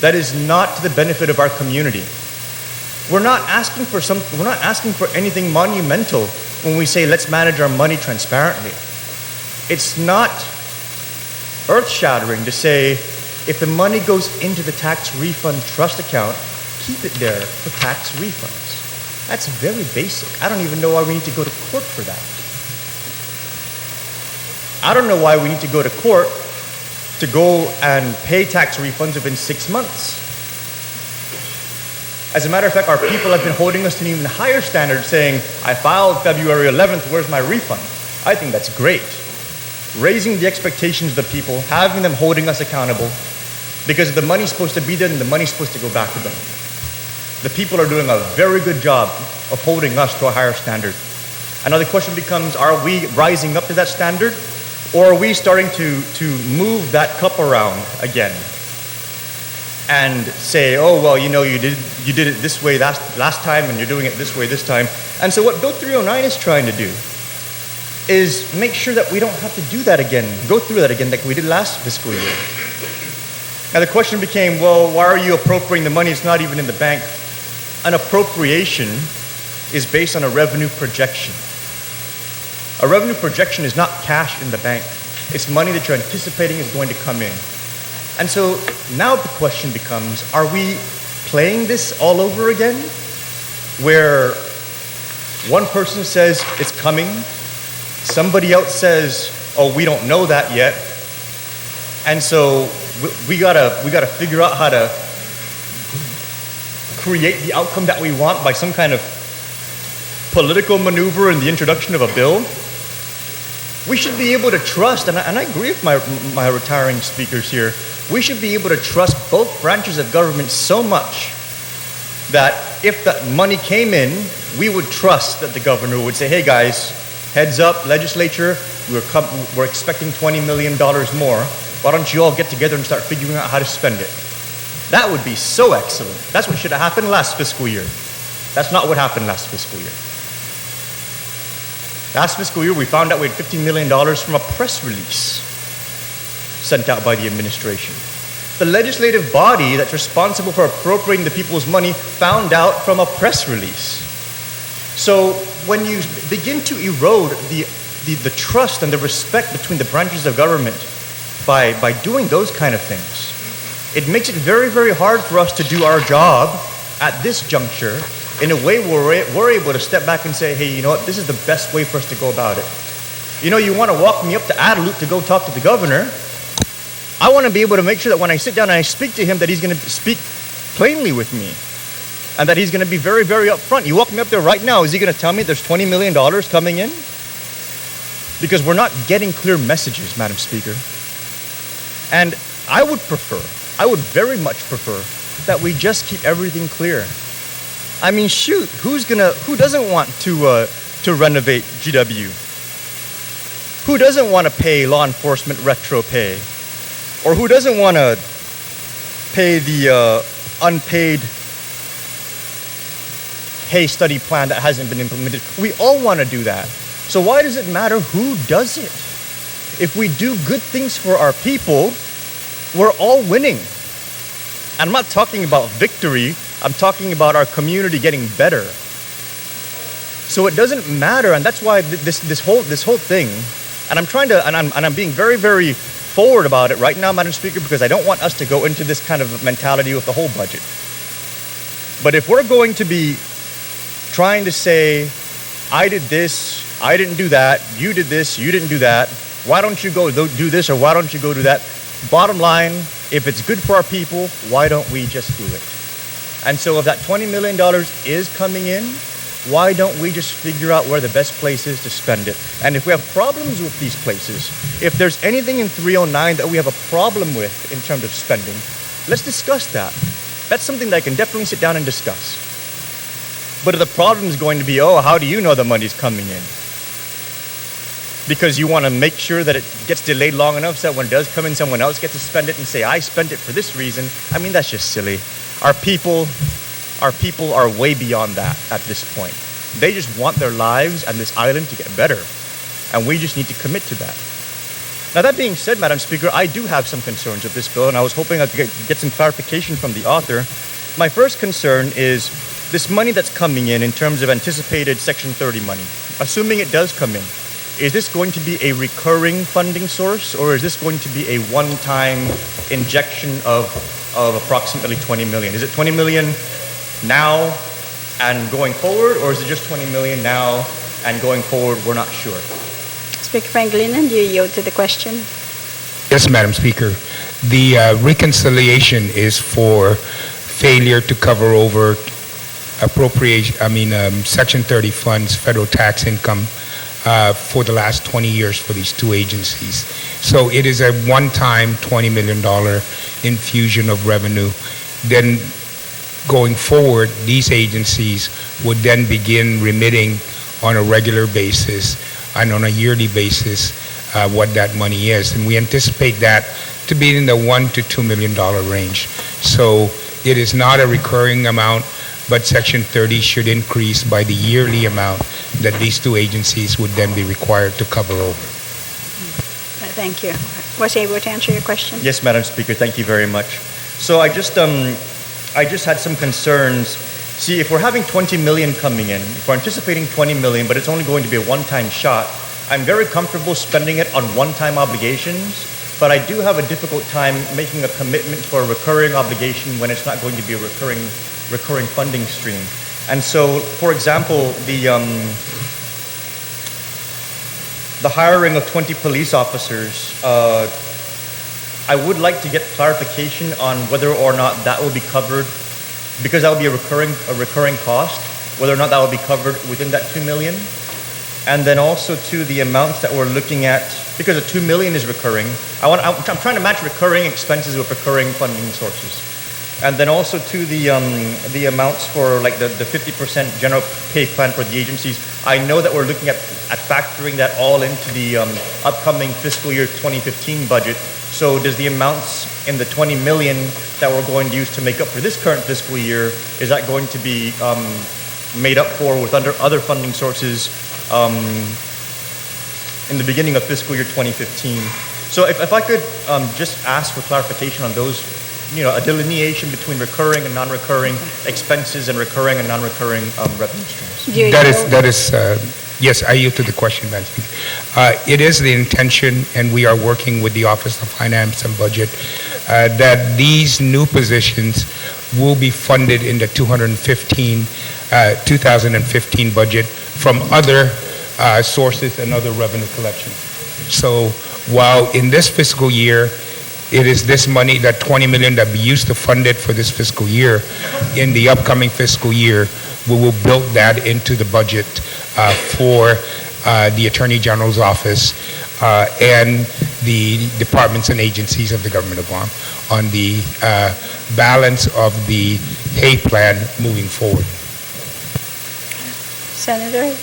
that is not to the benefit of our community. We're not asking for anything monumental when we say let's manage our money transparently. It's not earth-shattering to say if the money goes into the tax refund trust account, keep it there for tax refunds. That's very basic. I don't even know why we need to go to court for that. I don't know why we need to go to court to go and pay tax refunds within 6 months. As a matter of fact, our people have been holding us to an even higher standard, saying, I filed February 11th, where's my refund? I think that's great. Raising the expectations of the people, having them holding us accountable, because the money's supposed to be there and the money's supposed to go back to them. The people are doing a very good job of holding us to a higher standard. And now the question becomes, are we rising up to that standard? Or are we starting to move that cup around again and say, oh, well, you know, you did it this way last time and you're doing it this way this time. And so what Bill 309 is trying to do is make sure that we don't have to do that again, go through that again like we did last fiscal year. Now the question became, well, why are you appropriating the money? It's not even in the bank. An appropriation is based on a revenue projection. A revenue projection is not cash in the bank. It's money that you're anticipating is going to come in. And so now the question becomes, are we playing this all over again? Where one person says it's coming, somebody else says, oh, we don't know that yet. And so we gotta figure out how to create the outcome that we want by some kind of political maneuver in the introduction of a bill. We should be able to trust, and I agree with my retiring speakers here, we should be able to trust both branches of government so much that if that money came in, we would trust that the governor would say, hey guys, heads up, legislature, we're expecting $20 million more. Why don't you all get together and start figuring out how to spend it? That would be so excellent. That's what should have happened last fiscal year. That's not what happened last fiscal year. Last fiscal year, we found out we had $15 million from a press release sent out by the administration. The legislative body that's responsible for appropriating the people's money found out from a press release. So when you begin to erode the trust and the respect between the branches of government by doing those kind of things, it makes it very, very hard for us to do our job at this juncture in a way where we're able to step back and say, hey, you know what, this is the best way for us to go about it. You know, you want to walk me up to Adelut to go talk to the governor. I want to be able to make sure that when I sit down and I speak to him that he's going to speak plainly with me and that he's going to be very, very upfront. You walk me up there right now, is he going to tell me there's $20 million coming in? Because we're not getting clear messages, Madam Speaker. And I would very much prefer that we just keep everything clear. I mean, shoot, who doesn't want to renovate GW? Who doesn't want to pay law enforcement retro pay? Or who doesn't want to pay the unpaid hay study plan that hasn't been implemented? We all want to do that. So why does it matter who does it? If we do good things for our people, we're all winning. And I'm not talking about victory. I'm talking about our community getting better. So it doesn't matter, and that's why this whole thing. And I'm being very, very forward about it right now, Madam Speaker, because I don't want us to go into this kind of mentality with the whole budget. But if we're going to be trying to say, I did this, I didn't do that, you did this, you didn't do that, why don't you go do this or why don't you go do that? Bottom line, if it's good for our people, why don't we just do it? And so if that $20 million is coming in, why don't we just figure out where the best place is to spend it? And if we have problems with these places, if there's anything in 309 that we have a problem with in terms of spending, let's discuss that. That's something that I can definitely sit down and discuss. But if the problem is going to be, oh, how do you know the money's coming in? Because you want to make sure that it gets delayed long enough so that when it does come in, someone else gets to spend it and say, I spent it for this reason. I mean, that's just silly. Our people are way beyond that at this point. They just want their lives and this island to get better. And we just need to commit to that. Now, that being said, Madam Speaker, I do have some concerns with this bill, and I was hoping I could get some clarification from the author. My first concern is this money that's coming in terms of anticipated Section 30 money. Assuming it does come in, is this going to be a recurring funding source, or is this going to be a one-time injection of approximately 20 million? Is it 20 million now and going forward, or is it just 20 million now and going forward? We're not sure. Speaker Pangilinan, do you yield to the question? Yes, Madam Speaker. The reconciliation is for failure to cover over Section 30 funds, federal tax income for the last 20 years for these two agencies. So it is a one-time $20 million infusion of revenue. Then going forward, these agencies would then begin remitting on a regular basis and on a yearly basis what that money is. And we anticipate that to be in the $1 to $2 million range. So it is not a recurring amount, but Section 30 should increase by the yearly amount that these two agencies would then be required to cover over. Thank you. Was he able to answer your question? Yes, Madam Speaker, thank you very much. So I just had some concerns. See, if we're having 20 million coming in, if we're anticipating 20 million, but it's only going to be a one-time shot, I'm very comfortable spending it on one-time obligations, but I do have a difficult time making a commitment for a recurring obligation when it's not going to be a recurring funding stream. And so, for example, the hiring of 20 police officers, I would like to get clarification on whether or not that will be covered, because that will be a recurring cost, whether or not that will be covered within that 2 million. And then also to the amounts that we're looking at, because the 2 million is recurring, I'm trying to match recurring expenses with recurring funding sources. And then also to the amounts for like the 50% general pay plan for the agencies. I know that we're looking at factoring that all into the upcoming fiscal year 2015 budget. So does the amounts in the 20 million that we're going to use to make up for this current fiscal year, is that going to be made up for with other funding sources in the beginning of fiscal year 2015? So if I could just ask for clarification on those, a delineation between recurring and non-recurring expenses and recurring and non-recurring revenue streams. That is, yes, I yield to the question, Madam Speaker. It is the intention, and we are working with the Office of Finance and Budget, that these new positions will be funded in the 2015 budget from other sources and other revenue collections. So while in this fiscal year, it is this money, that 20 million that we used to fund it for this fiscal year, in the upcoming fiscal year, we will build that into the budget for the Attorney General's office and the departments and agencies of the government of Guam on the balance of the pay plan moving forward. Senator,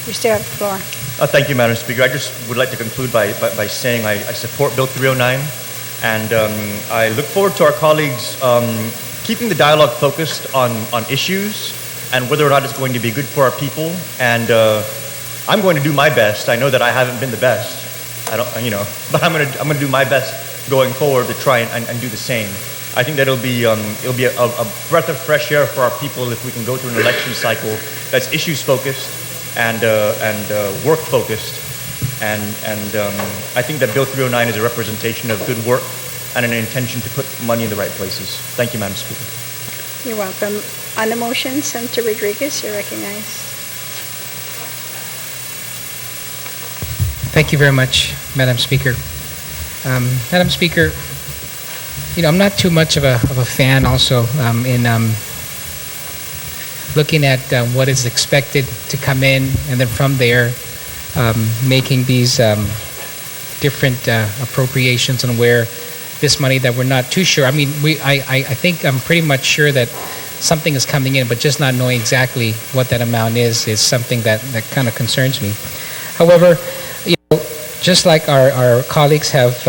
you still have the floor. Thank you, Madam Speaker. I just would like to conclude by saying I support Bill 309, and I look forward to our colleagues keeping the dialogue focused on issues and whether or not it's going to be good for our people. And I'm going to do my best. I know that I haven't been the best. But I'm going to do my best going forward to try and do the same. I think that it'll be a breath of fresh air for our people if we can go through an election cycle that's issues focused and work focused, and I think that Bill 309 is a representation of good work and an intention to put money in the right places. Thank you, Madam Speaker. You're welcome. On the motion, Senator Rodriguez, you're recognized. Thank you very much, Madam Speaker. Madam Speaker, I'm not too much of a fan also in looking at what is expected to come in, and then from there, making these different appropriations on where this money that we're not too sure. I mean, I think I'm pretty much sure that something is coming in, but just not knowing exactly what that amount is something that kind of concerns me. However, just like our colleagues have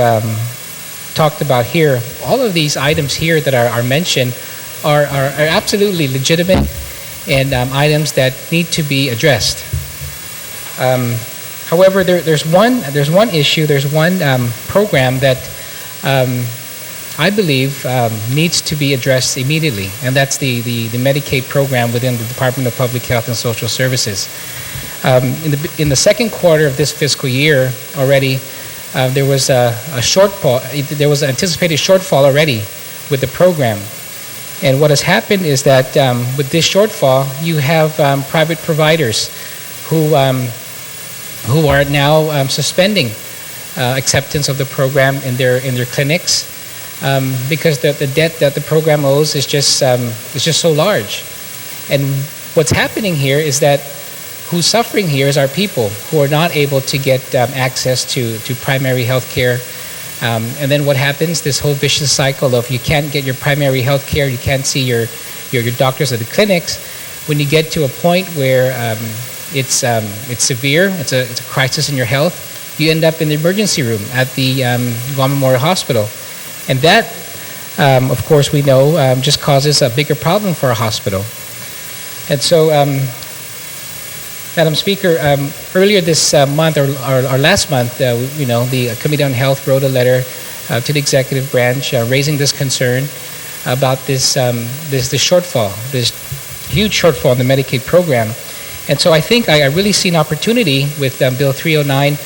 talked about here, all of these items here that are mentioned are absolutely legitimate and items that need to be addressed. However, there's one issue, there's one program that I believe needs to be addressed immediately, and that's the Medicaid program within the Department of Public Health and Social Services. In the second quarter of this fiscal year already, there was a shortfall. There was an anticipated shortfall already with the program. And what has happened is that with this shortfall, you have private providers who are now suspending acceptance of the program in their clinics because the debt that the program owes is just so large. And what's happening here is that who's suffering here is our people who are not able to get access to primary health care. And then what happens? This whole vicious cycle of you can't get your primary health care, you can't see your doctors at the clinics. When you get to a point where it's severe, it's a crisis in your health, you end up in the emergency room at the Guam Memorial Hospital. And that, of course, we know just causes a bigger problem for a hospital. And so, Madam Speaker, earlier this month or last month, the Committee on Health wrote a letter to the executive branch raising this concern about this shortfall, this huge shortfall in the Medicaid program. And so I think I really see an opportunity with Bill 309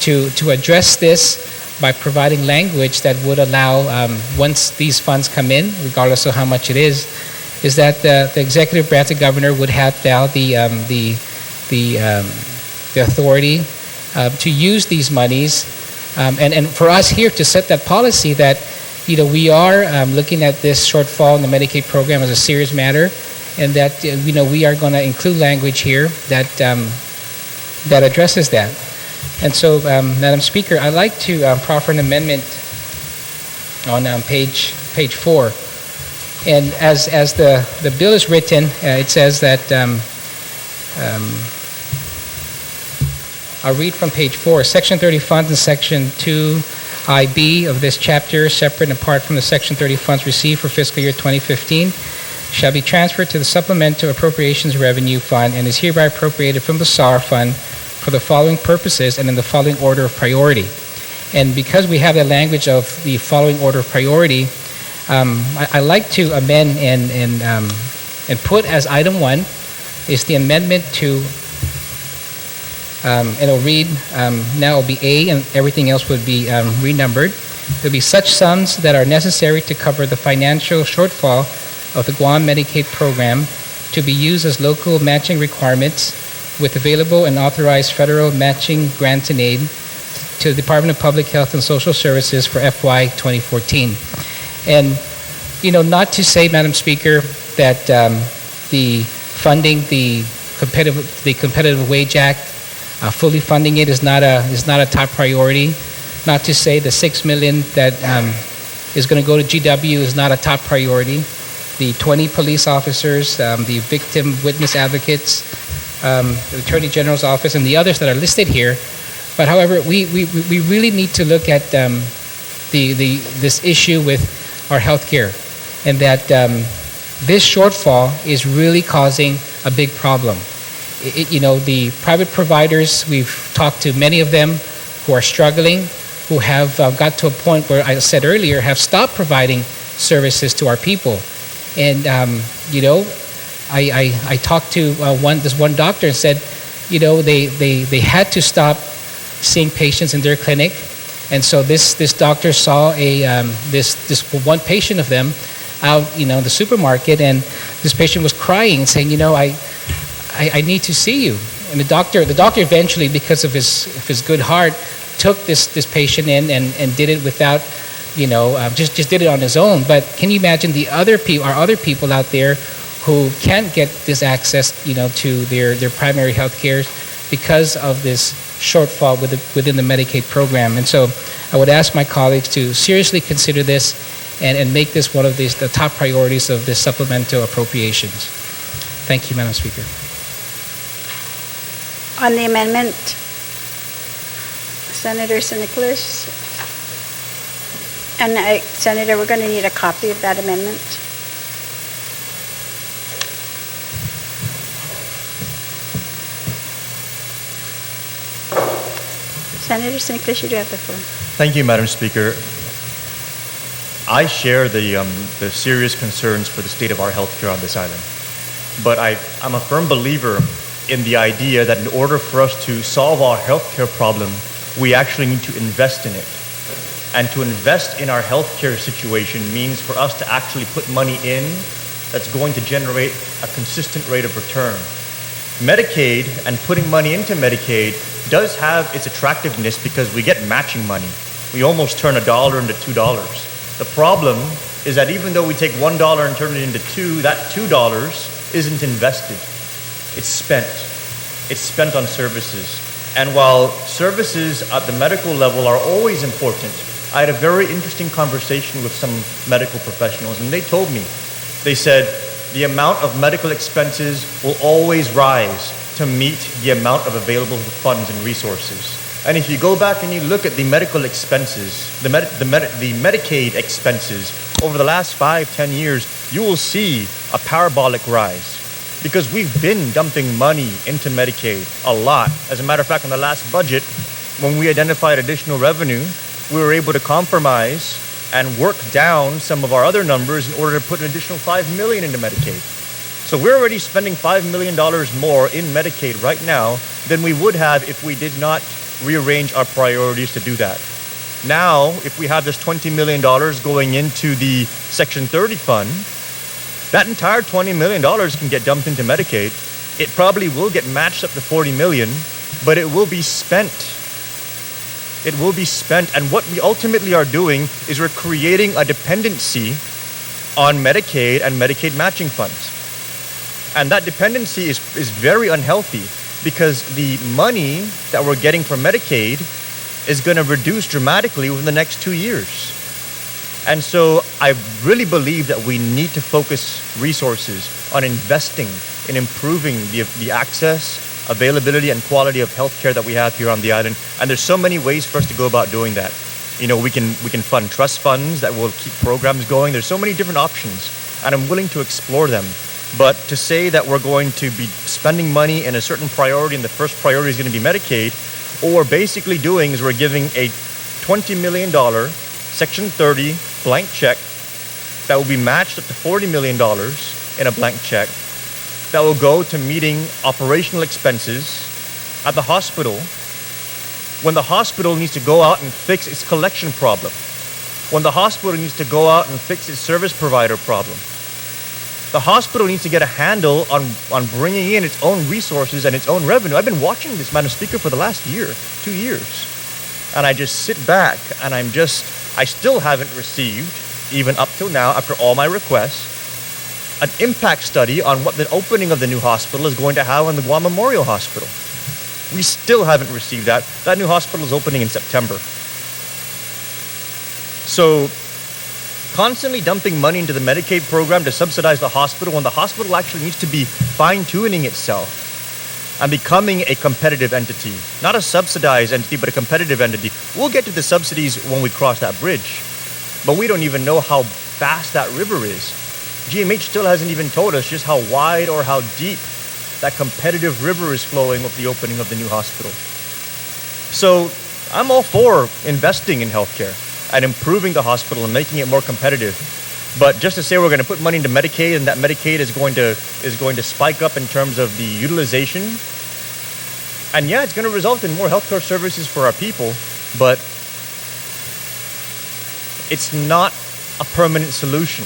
to address this by providing language that would allow, once these funds come in, regardless of how much it is that the executive branch, the governor, would have now the authority to use these monies, and for us here to set that policy that we are looking at this shortfall in the Medicaid program as a serious matter, and that we are going to include language here that addresses that. And so, Madam Speaker, I'd like to proffer an amendment on page 4. And as the bill is written, it says that I'll read from page 4. Section 30 funds in Section 2IB of this chapter, separate and apart from the Section 30 funds received for fiscal year 2015, shall be transferred to the Supplemental Appropriations Revenue Fund and is hereby appropriated from the SAR Fund for the following purposes and in the following order of priority. And because we have the language of the following order of priority, I like to amend and put as item 1 is the amendment to, it'll read, now it'll be A and everything else would be renumbered. There'll be such sums that are necessary to cover the financial shortfall of the Guam Medicaid program to be used as local matching requirements with available and authorized federal matching grants and aid to the Department of Public Health and Social Services for FY 2014. And, not to say, Madam Speaker, that the funding, the Competitive Wage Act, fully funding it is not a top priority. Not to say the $6 million that is going to go to GW is not a top priority. The 20 police officers, the victim witness advocates, the Attorney General's office, and the others that are listed here. But however, we really need to look at this issue with our health care, and that this shortfall is really causing a big problem. The private providers, we've talked to many of them who are struggling, who have got to a point where I said earlier, have stopped providing services to our people. And, I talked to this one doctor and said, they had to stop seeing patients in their clinic. And so this doctor saw this one patient of them out, in the supermarket, and this patient was crying, saying, I need to see you. And the doctor eventually, because of his good heart, took this patient in and did it without, just did it on his own. But can you imagine our other people out there who can't get this access, to their primary health care because of this shortfall within the Medicaid program. And so I would ask my colleagues to seriously consider this and make this one of the top priorities of this supplemental appropriations. Thank you, Madam Speaker. On the amendment, Senator San Nicolas. And Senator, we're going to need a copy of that amendment. Senator San Nicolas, you do have the floor. Thank you, Madam Speaker. I share the serious concerns for the state of our healthcare on this island. But I'm a firm believer in the idea that in order for us to solve our healthcare problem, we actually need to invest in it. And to invest in our healthcare situation means for us to actually put money in that's going to generate a consistent rate of return. Medicaid and putting money into Medicaid does have its attractiveness because we get matching money. We almost turn $1 into $2. The problem is that even though we take $1 and turn it into $2, that $2 isn't invested. It's spent. It's spent on services. And while services at the medical level are always important, I had a very interesting conversation with some medical professionals, and they told me, they said, the amount of medical expenses will always rise to meet the amount of available funds and resources. And if you go back and you look at the medical expenses, the Medicaid expenses over the last 5-10 years, you will see a parabolic rise because we've been dumping money into Medicaid a lot. As a matter of fact, in the last budget, when we identified additional revenue, we were able to compromise and work down some of our other numbers in order to put an additional $5 million into Medicaid. So we're already spending $5 million more in Medicaid right now than we would have if we did not rearrange our priorities to do that. Now, if we have this $20 million going into the Section 30 fund, that entire $20 million can get dumped into Medicaid. It probably will get matched up to $40 million, but it will be spent. It will be spent, and what we ultimately are doing is we're creating a dependency on Medicaid and Medicaid matching funds. And that dependency is very unhealthy because the money that we're getting from Medicaid is going to reduce dramatically within the next 2 years. And so I really believe that we need to focus resources on investing in improving the access, availability, and quality of healthcare that we have here on the island. And there's so many ways for us to go about doing that. We can fund trust funds that will keep programs going. There's so many different options, and I'm willing to explore them. But to say that we're going to be spending money in a certain priority and the first priority is going to be Medicaid, what we're basically doing is we're giving a $20 million Section 30 blank check that will be matched up to $40 million in a blank check that will go to meeting operational expenses at the hospital when the hospital needs to go out and fix its collection problem, when the hospital needs to go out and fix its service provider problem. The hospital needs to get a handle on bringing in its own resources and its own revenue. I've been watching this, Madam Speaker, for the last 2 years. And I just sit back and I still haven't received, even up till now, after all my requests, an impact study on what the opening of the new hospital is going to have on the Guam Memorial Hospital. We still haven't received that. That new hospital is opening in September. So, constantly dumping money into the Medicaid program to subsidize the hospital when the hospital actually needs to be fine-tuning itself and becoming a competitive entity. Not a subsidized entity, but a competitive entity. We'll get to the subsidies when we cross that bridge, but we don't even know how vast that river is. GMH still hasn't even told us just how wide or how deep that competitive river is flowing with the opening of the new hospital. So I'm all for investing in healthcare and improving the hospital and making it more competitive. But just to say we're going to put money into Medicaid and that Medicaid is going to spike up in terms of the utilization, and yeah, it's going to result in more healthcare services for our people, but it's not a permanent solution.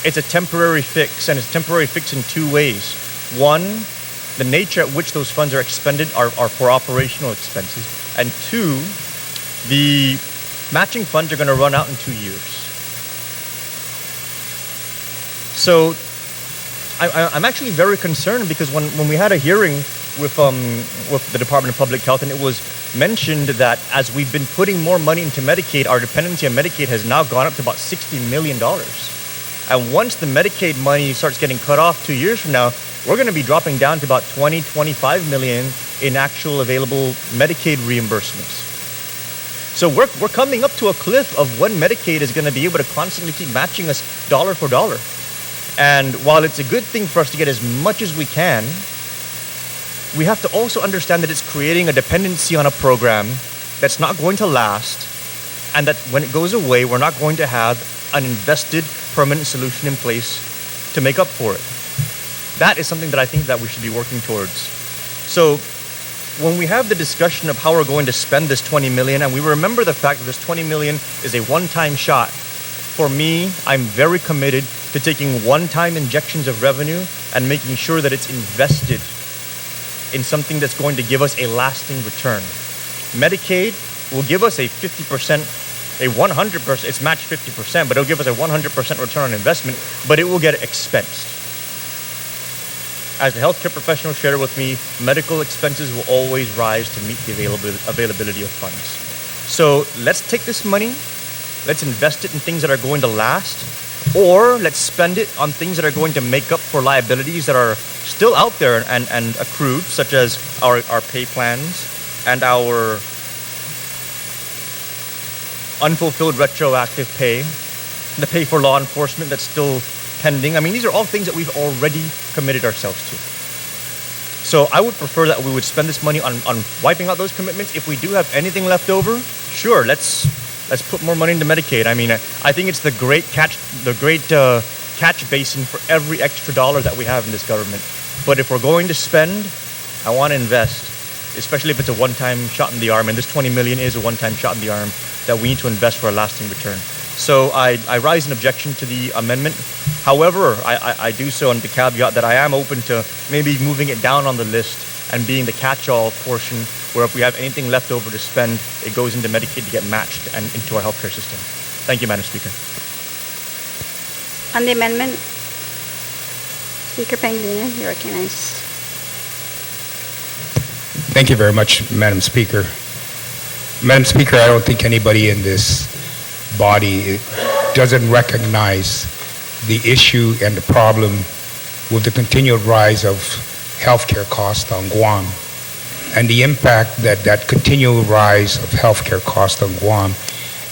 It's a temporary fix, and it's a temporary fix in two ways. One, the nature at which those funds are expended are for operational expenses, and two, the matching funds are going to run out in 2 years. So I'm actually very concerned because when we had a hearing with the Department of Public Health, and it was mentioned that as we've been putting more money into Medicaid, our dependency on Medicaid has now gone up to about $60 million. And once the Medicaid money starts getting cut off 2 years from now, we're going to be dropping down to about 25 million in actual available Medicaid reimbursements. So we're coming up to a cliff of when Medicaid is going to be able to constantly keep matching us dollar for dollar. And while it's a good thing for us to get as much as we can, we have to also understand that it's creating a dependency on a program that's not going to last, and that when it goes away, we're not going to have an invested permanent solution in place to make up for it. That is something that I think that we should be working towards. So when we have the discussion of how we're going to spend this 20 million, and we remember the fact that this 20 million is a one-time shot, for me, I'm very committed to taking one-time injections of revenue and making sure that it's invested in something that's going to give us a lasting return. Medicaid will give us a 50%, a 100%, it's matched 50%, but it'll give us a 100% return on investment, but it will get expensed. As the healthcare professionals share with me, medical expenses will always rise to meet the availability of funds. So let's take this money, let's invest it in things that are going to last, or let's spend it on things that are going to make up for liabilities that are still out there and accrued, such as our pay plans and our unfulfilled retroactive pay, the pay for law enforcement that's still pending. I mean, these are all things that we've already committed ourselves to. So I would prefer that we would spend this money on wiping out those commitments. If we do have anything left over, sure, let's put more money into Medicaid. I mean, I think it's the great catch basin for every extra dollar that we have in this government. But if we're going to spend, I want to invest, especially if it's a one-time shot in the arm, and this 20 million is a one-time shot in the arm that we need to invest for a lasting return. So I rise in objection to the amendment. However, I do so on the caveat that I am open to maybe moving it down on the list and being the catch-all portion, where if we have anything left over to spend, it goes into Medicaid to get matched and into our healthcare system. Thank you, Madam Speaker. On the amendment, Speaker Pangilinan, you're recognized. Thank you very much, Madam Speaker. Madam Speaker, I don't think anybody in this body doesn't recognize the issue and the problem with the continued rise of healthcare costs on Guam, and the impact that continual rise of healthcare costs on Guam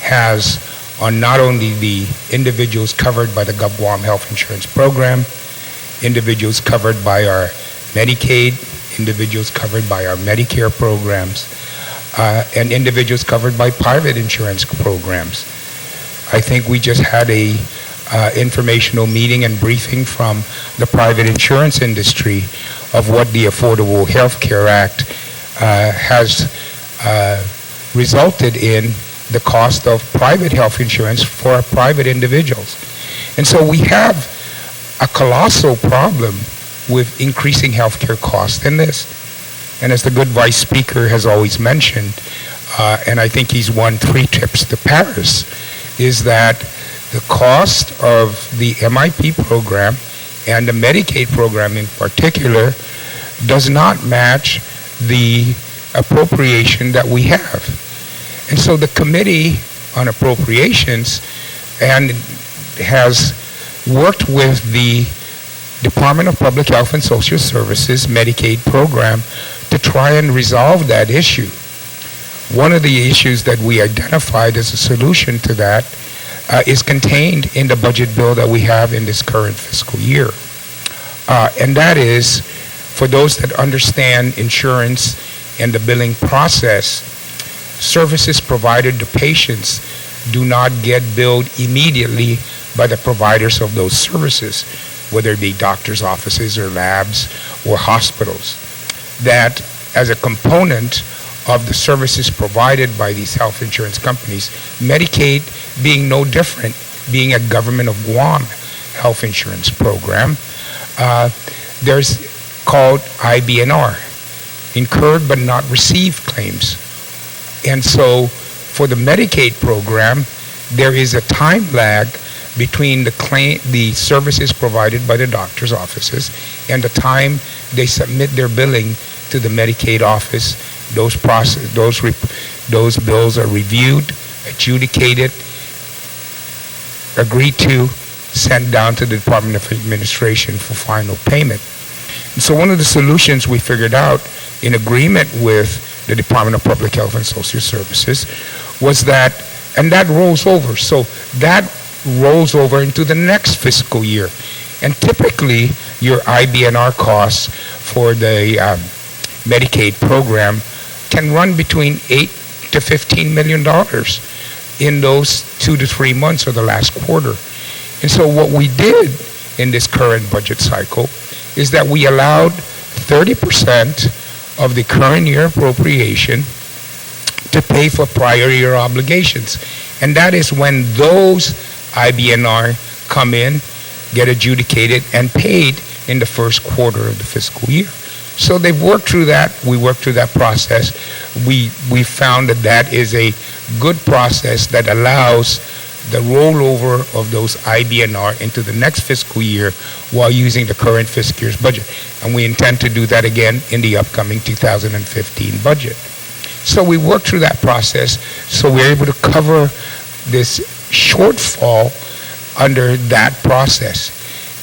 has on not only the individuals covered by the GovGuam Health Insurance Program, individuals covered by our Medicaid, individuals covered by our Medicare programs, and individuals covered by private insurance programs. I think we just had a informational meeting and briefing from the private insurance industry of what the Affordable Health Care Act has resulted in the cost of private health insurance for private individuals. And so we have a colossal problem with increasing healthcare costs in this. And as the good Vice Speaker has always mentioned, and I think he's won 3 trips to Paris, is that the cost of the MIP program and the Medicaid program in particular does not match the appropriation that we have. And so the Committee on Appropriations has worked with the Department of Public Health and Social Services Medicaid program to try and resolve that issue. One of the issues that we identified as a solution to that is contained in the budget bill that we have in this current fiscal year. And that is, for those that understand insurance and the billing process, services provided to patients do not get billed immediately by the providers of those services, whether it be doctors' offices or labs or hospitals. That as a component of the services provided by these health insurance companies, Medicaid being no different, being a government of Guam health insurance program, there's called IBNR, incurred but not received claims. And so for the Medicaid program, there is a time lag between the services provided by the doctor's offices and the time they submit their billing to the Medicaid office. Those bills are reviewed, adjudicated, agreed to, sent down to the Department of Administration for final payment. And so one of the solutions we figured out in agreement with the Department of Public Health and Social Services was that, and that rolls over. So that rolls over into the next fiscal year. And typically, your IBNR costs for the Medicaid program can run between $8 to $15 million in those 2 to 3 months or the last quarter. And so what we did in this current budget cycle is that we allowed 30% of the current year appropriation to pay for prior year obligations. And that is when those IBNR come in, get adjudicated, and paid in the first quarter of the fiscal year. So they've worked through that. We worked through that process. We found that that is a good process that allows the rollover of those IBNR into the next fiscal year while using the current fiscal year's budget. And we intend to do that again in the upcoming 2015 budget. So we worked through that process, so we're able to cover this shortfall under that process.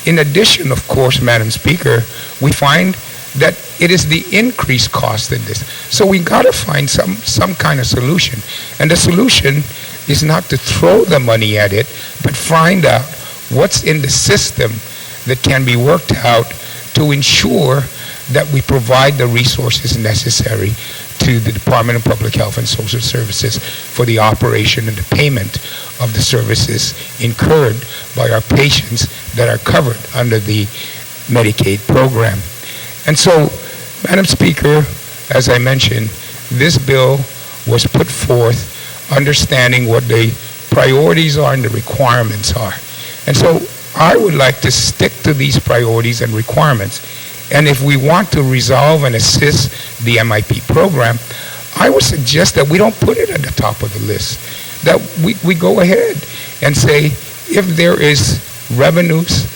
In addition, of course, Madam Speaker, we find that it is the increased cost in this. So we got to find some kind of solution. And the solution is not to throw the money at it, but find out what's in the system that can be worked out to ensure that we provide the resources necessary to the Department of Public Health and Social Services for the operation and the payment of the services incurred by our patients that are covered under the Medicaid program. And so, Madam Speaker, as I mentioned, this bill was put forth understanding what the priorities are and the requirements are. And so I would like to stick to these priorities and requirements. And if we want to resolve and assist the MIP program, I would suggest that we don't put it at the top of the list. That we go ahead and say, if there is revenues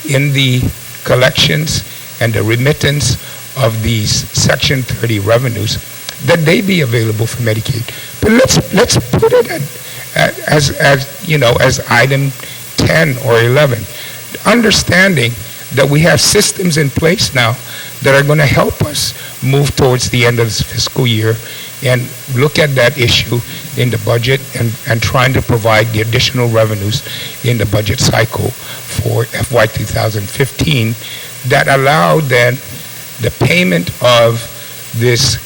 in the collections and the remittance of these Section 30 revenues, that they be available for Medicaid. But let's put it as item 10 or 11, understanding that we have systems in place now that are going to help us move towards the end of this fiscal year and look at that issue in the budget and trying to provide the additional revenues in the budget cycle for FY 2015 that allow then the payment of this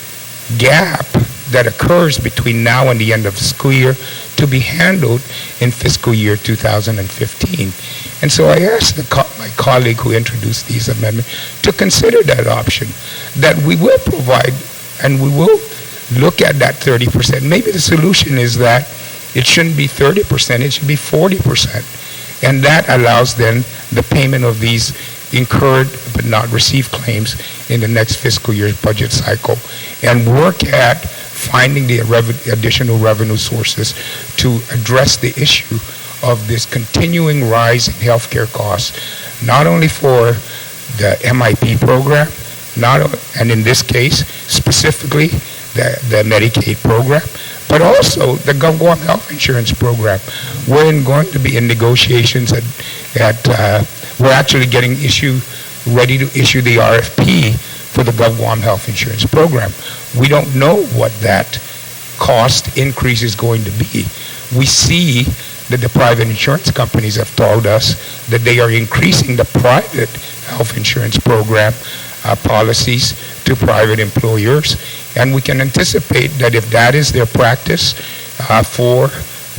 gap that occurs between now and the end of the school year to be handled in fiscal year 2015. And so I asked my colleague who introduced these amendments to consider that option, that we will provide and we will look at that 30%. Maybe the solution is that it shouldn't be 30%, it should be 40%. And that allows then the payment of these incurred but not received claims in the next fiscal year's budget cycle, and work at finding the additional revenue sources to address the issue of this continuing rise in healthcare costs, not only for the MIP program, and in this case, specifically the Medicaid program, but also the Guam Health Insurance Program. We're going to be in negotiations we're actually getting ready to issue the RFP for the Guam Health Insurance Program. We don't know what that cost increase is going to be. We see that the private insurance companies have told us that they are increasing the private health insurance program policies to private employers, and we can anticipate that if that is their practice for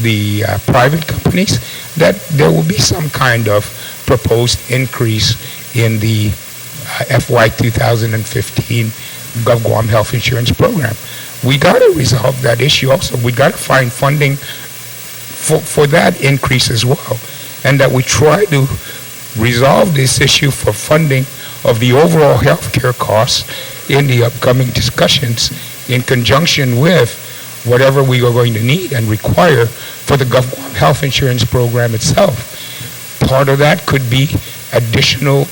the private companies, that there will be some kind of proposed increase in the FY 2015 Guam Health Insurance Program. We got to resolve that issue also. We got to find funding for that increase as well, and that we try to resolve this issue for funding of the overall health care costs in the upcoming discussions in conjunction with whatever we are going to need and require for the Guam Health Insurance Program itself. part of that could be additional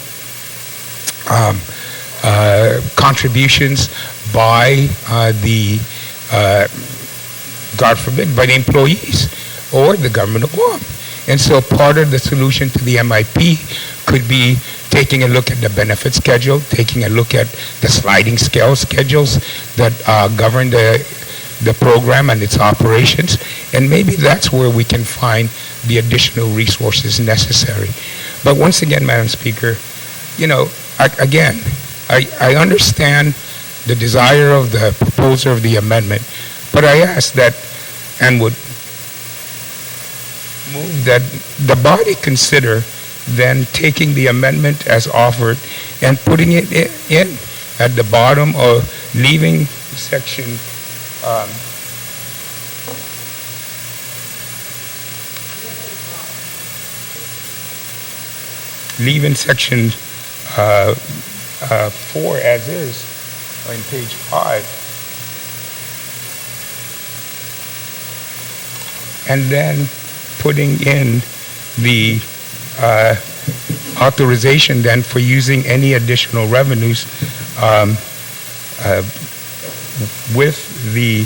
contributions by the, God forbid, by the employees or the government of Guam. And so part of the solution to the MIP could be taking a look at the benefit schedule, taking a look at the sliding scale schedules that govern the program and its operations, and maybe that's where we can find the additional resources necessary. But once again, Madam Speaker, you know, I understand the desire of the proposer of the amendment, but I ask that and would move that the body consider then taking the amendment as offered and putting it in at the bottom, or leaving section section 4 as is on page 5, and then putting in the authorization then for using any additional revenues with the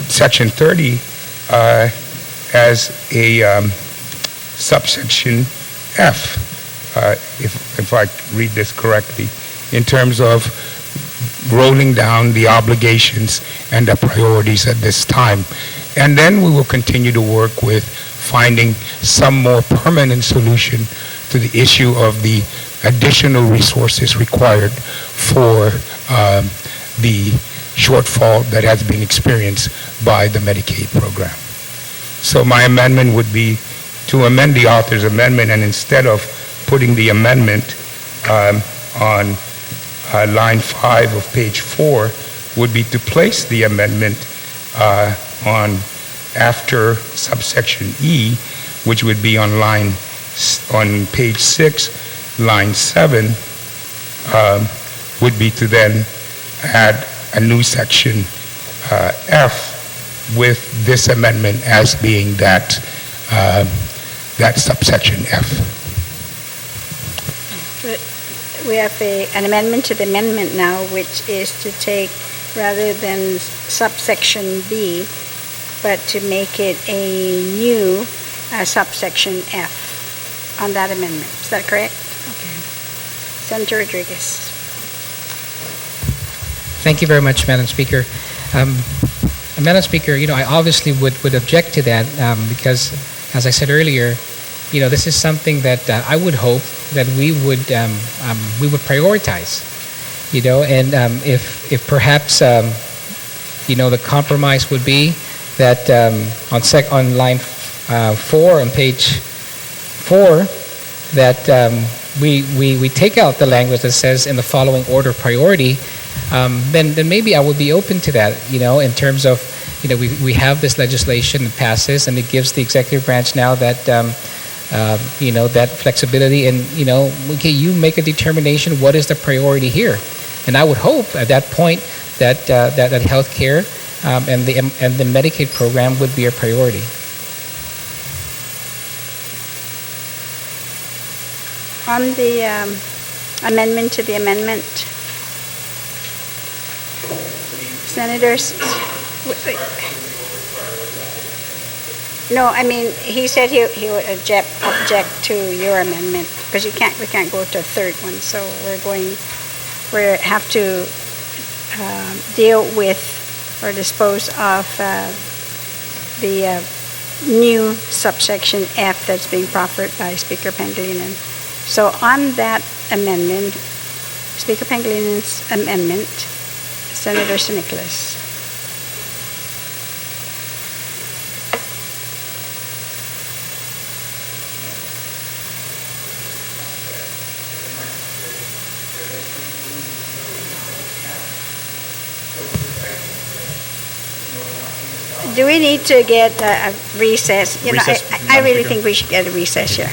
section 30 as a subsection F, if I read this correctly, in terms of rolling down the obligations and the priorities at this time. And then we will continue to work with finding some more permanent solution to the issue of the additional resources required for the shortfall that has been experienced by the Medicaid program. So my amendment would be to amend the author's amendment, and instead of putting the amendment on line 5 of page 4, would be to place the amendment on after subsection E, which would be on page 6, line 7, would be to then add a new section F with this amendment as being that subsection F. We have an amendment to the amendment now, which is to take, rather than subsection B, but to make it a new subsection F on that amendment. Is that correct? Okay. Senator Rodriguez. Thank you very much, Madam Speaker. Madam Speaker, I obviously would object to that because, as I said earlier, this is something that I would hope that we would prioritize, and if perhaps the compromise would be that on line 4 on page 4 that we take out the language that says in the following order of priority, then maybe I would be open to that, in terms of we have this legislation that passes and it gives the executive branch now that that flexibility, and okay, you make a determination what is the priority here, and I would hope at that point that health care and the Medicaid program would be a priority. On the amendment to the amendment, Senators. No, I mean, he said he would object to your amendment because we can't go to a third one. So we have to deal with or dispose of the new subsection F that's being proffered by Speaker Pangilinan. So on that amendment, Speaker Pangilinan's amendment, Senator San Nicolas. Do we need to get a recess? I really think we should get a recess here.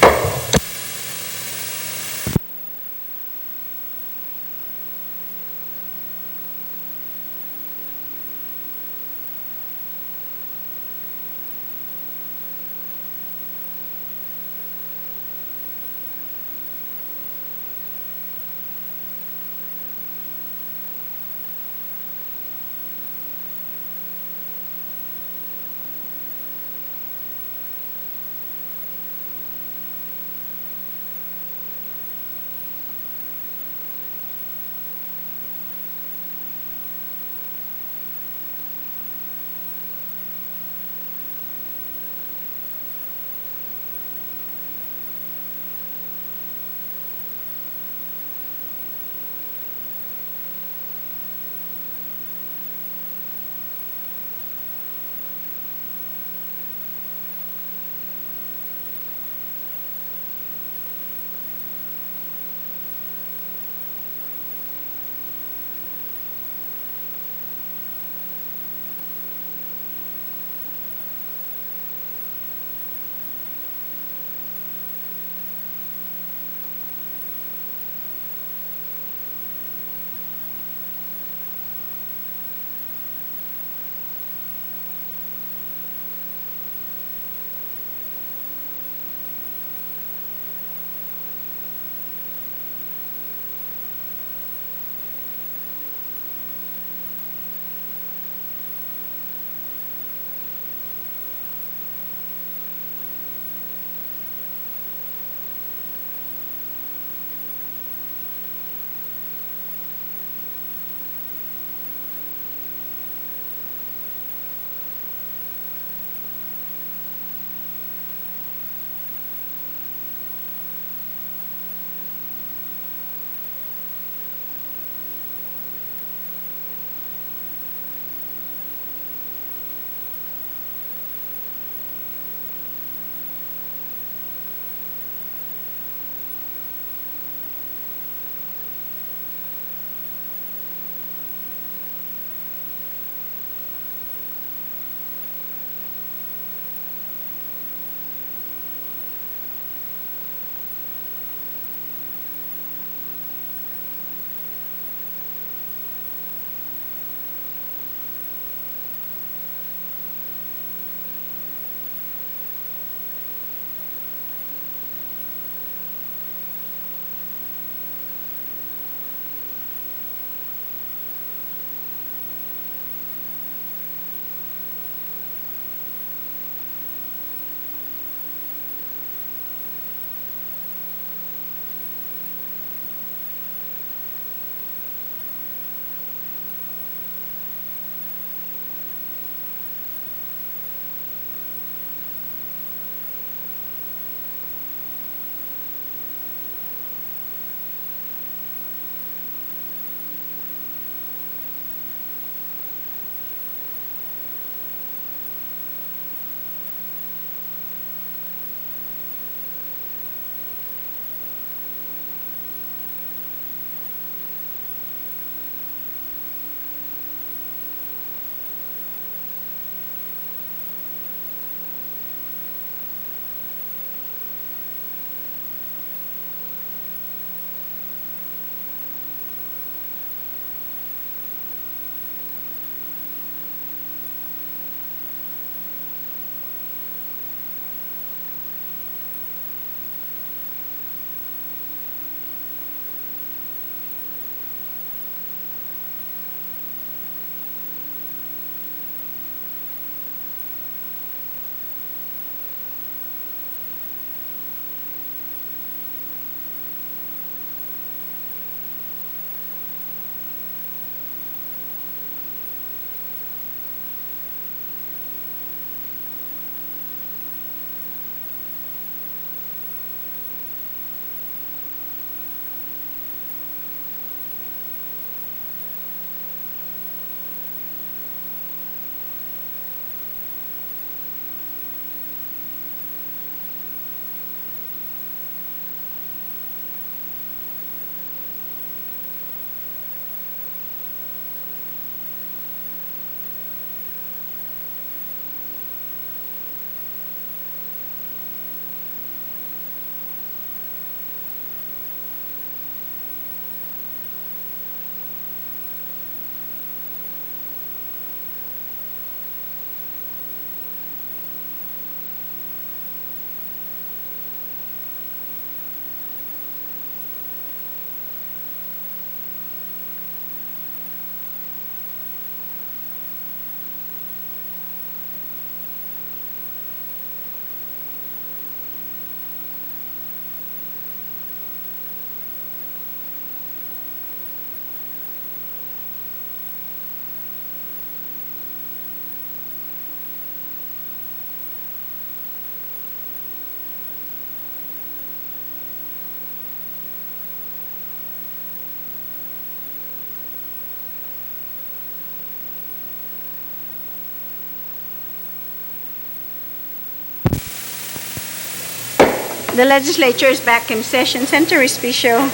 The legislature is back in session. Senator Respicio.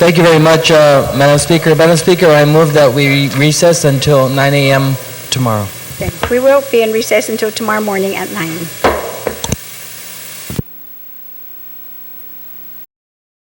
Thank you very much, Madam Speaker. Madam Speaker, I move that we recess until 9 a.m. tomorrow. Okay. We will be in recess until tomorrow morning at 9.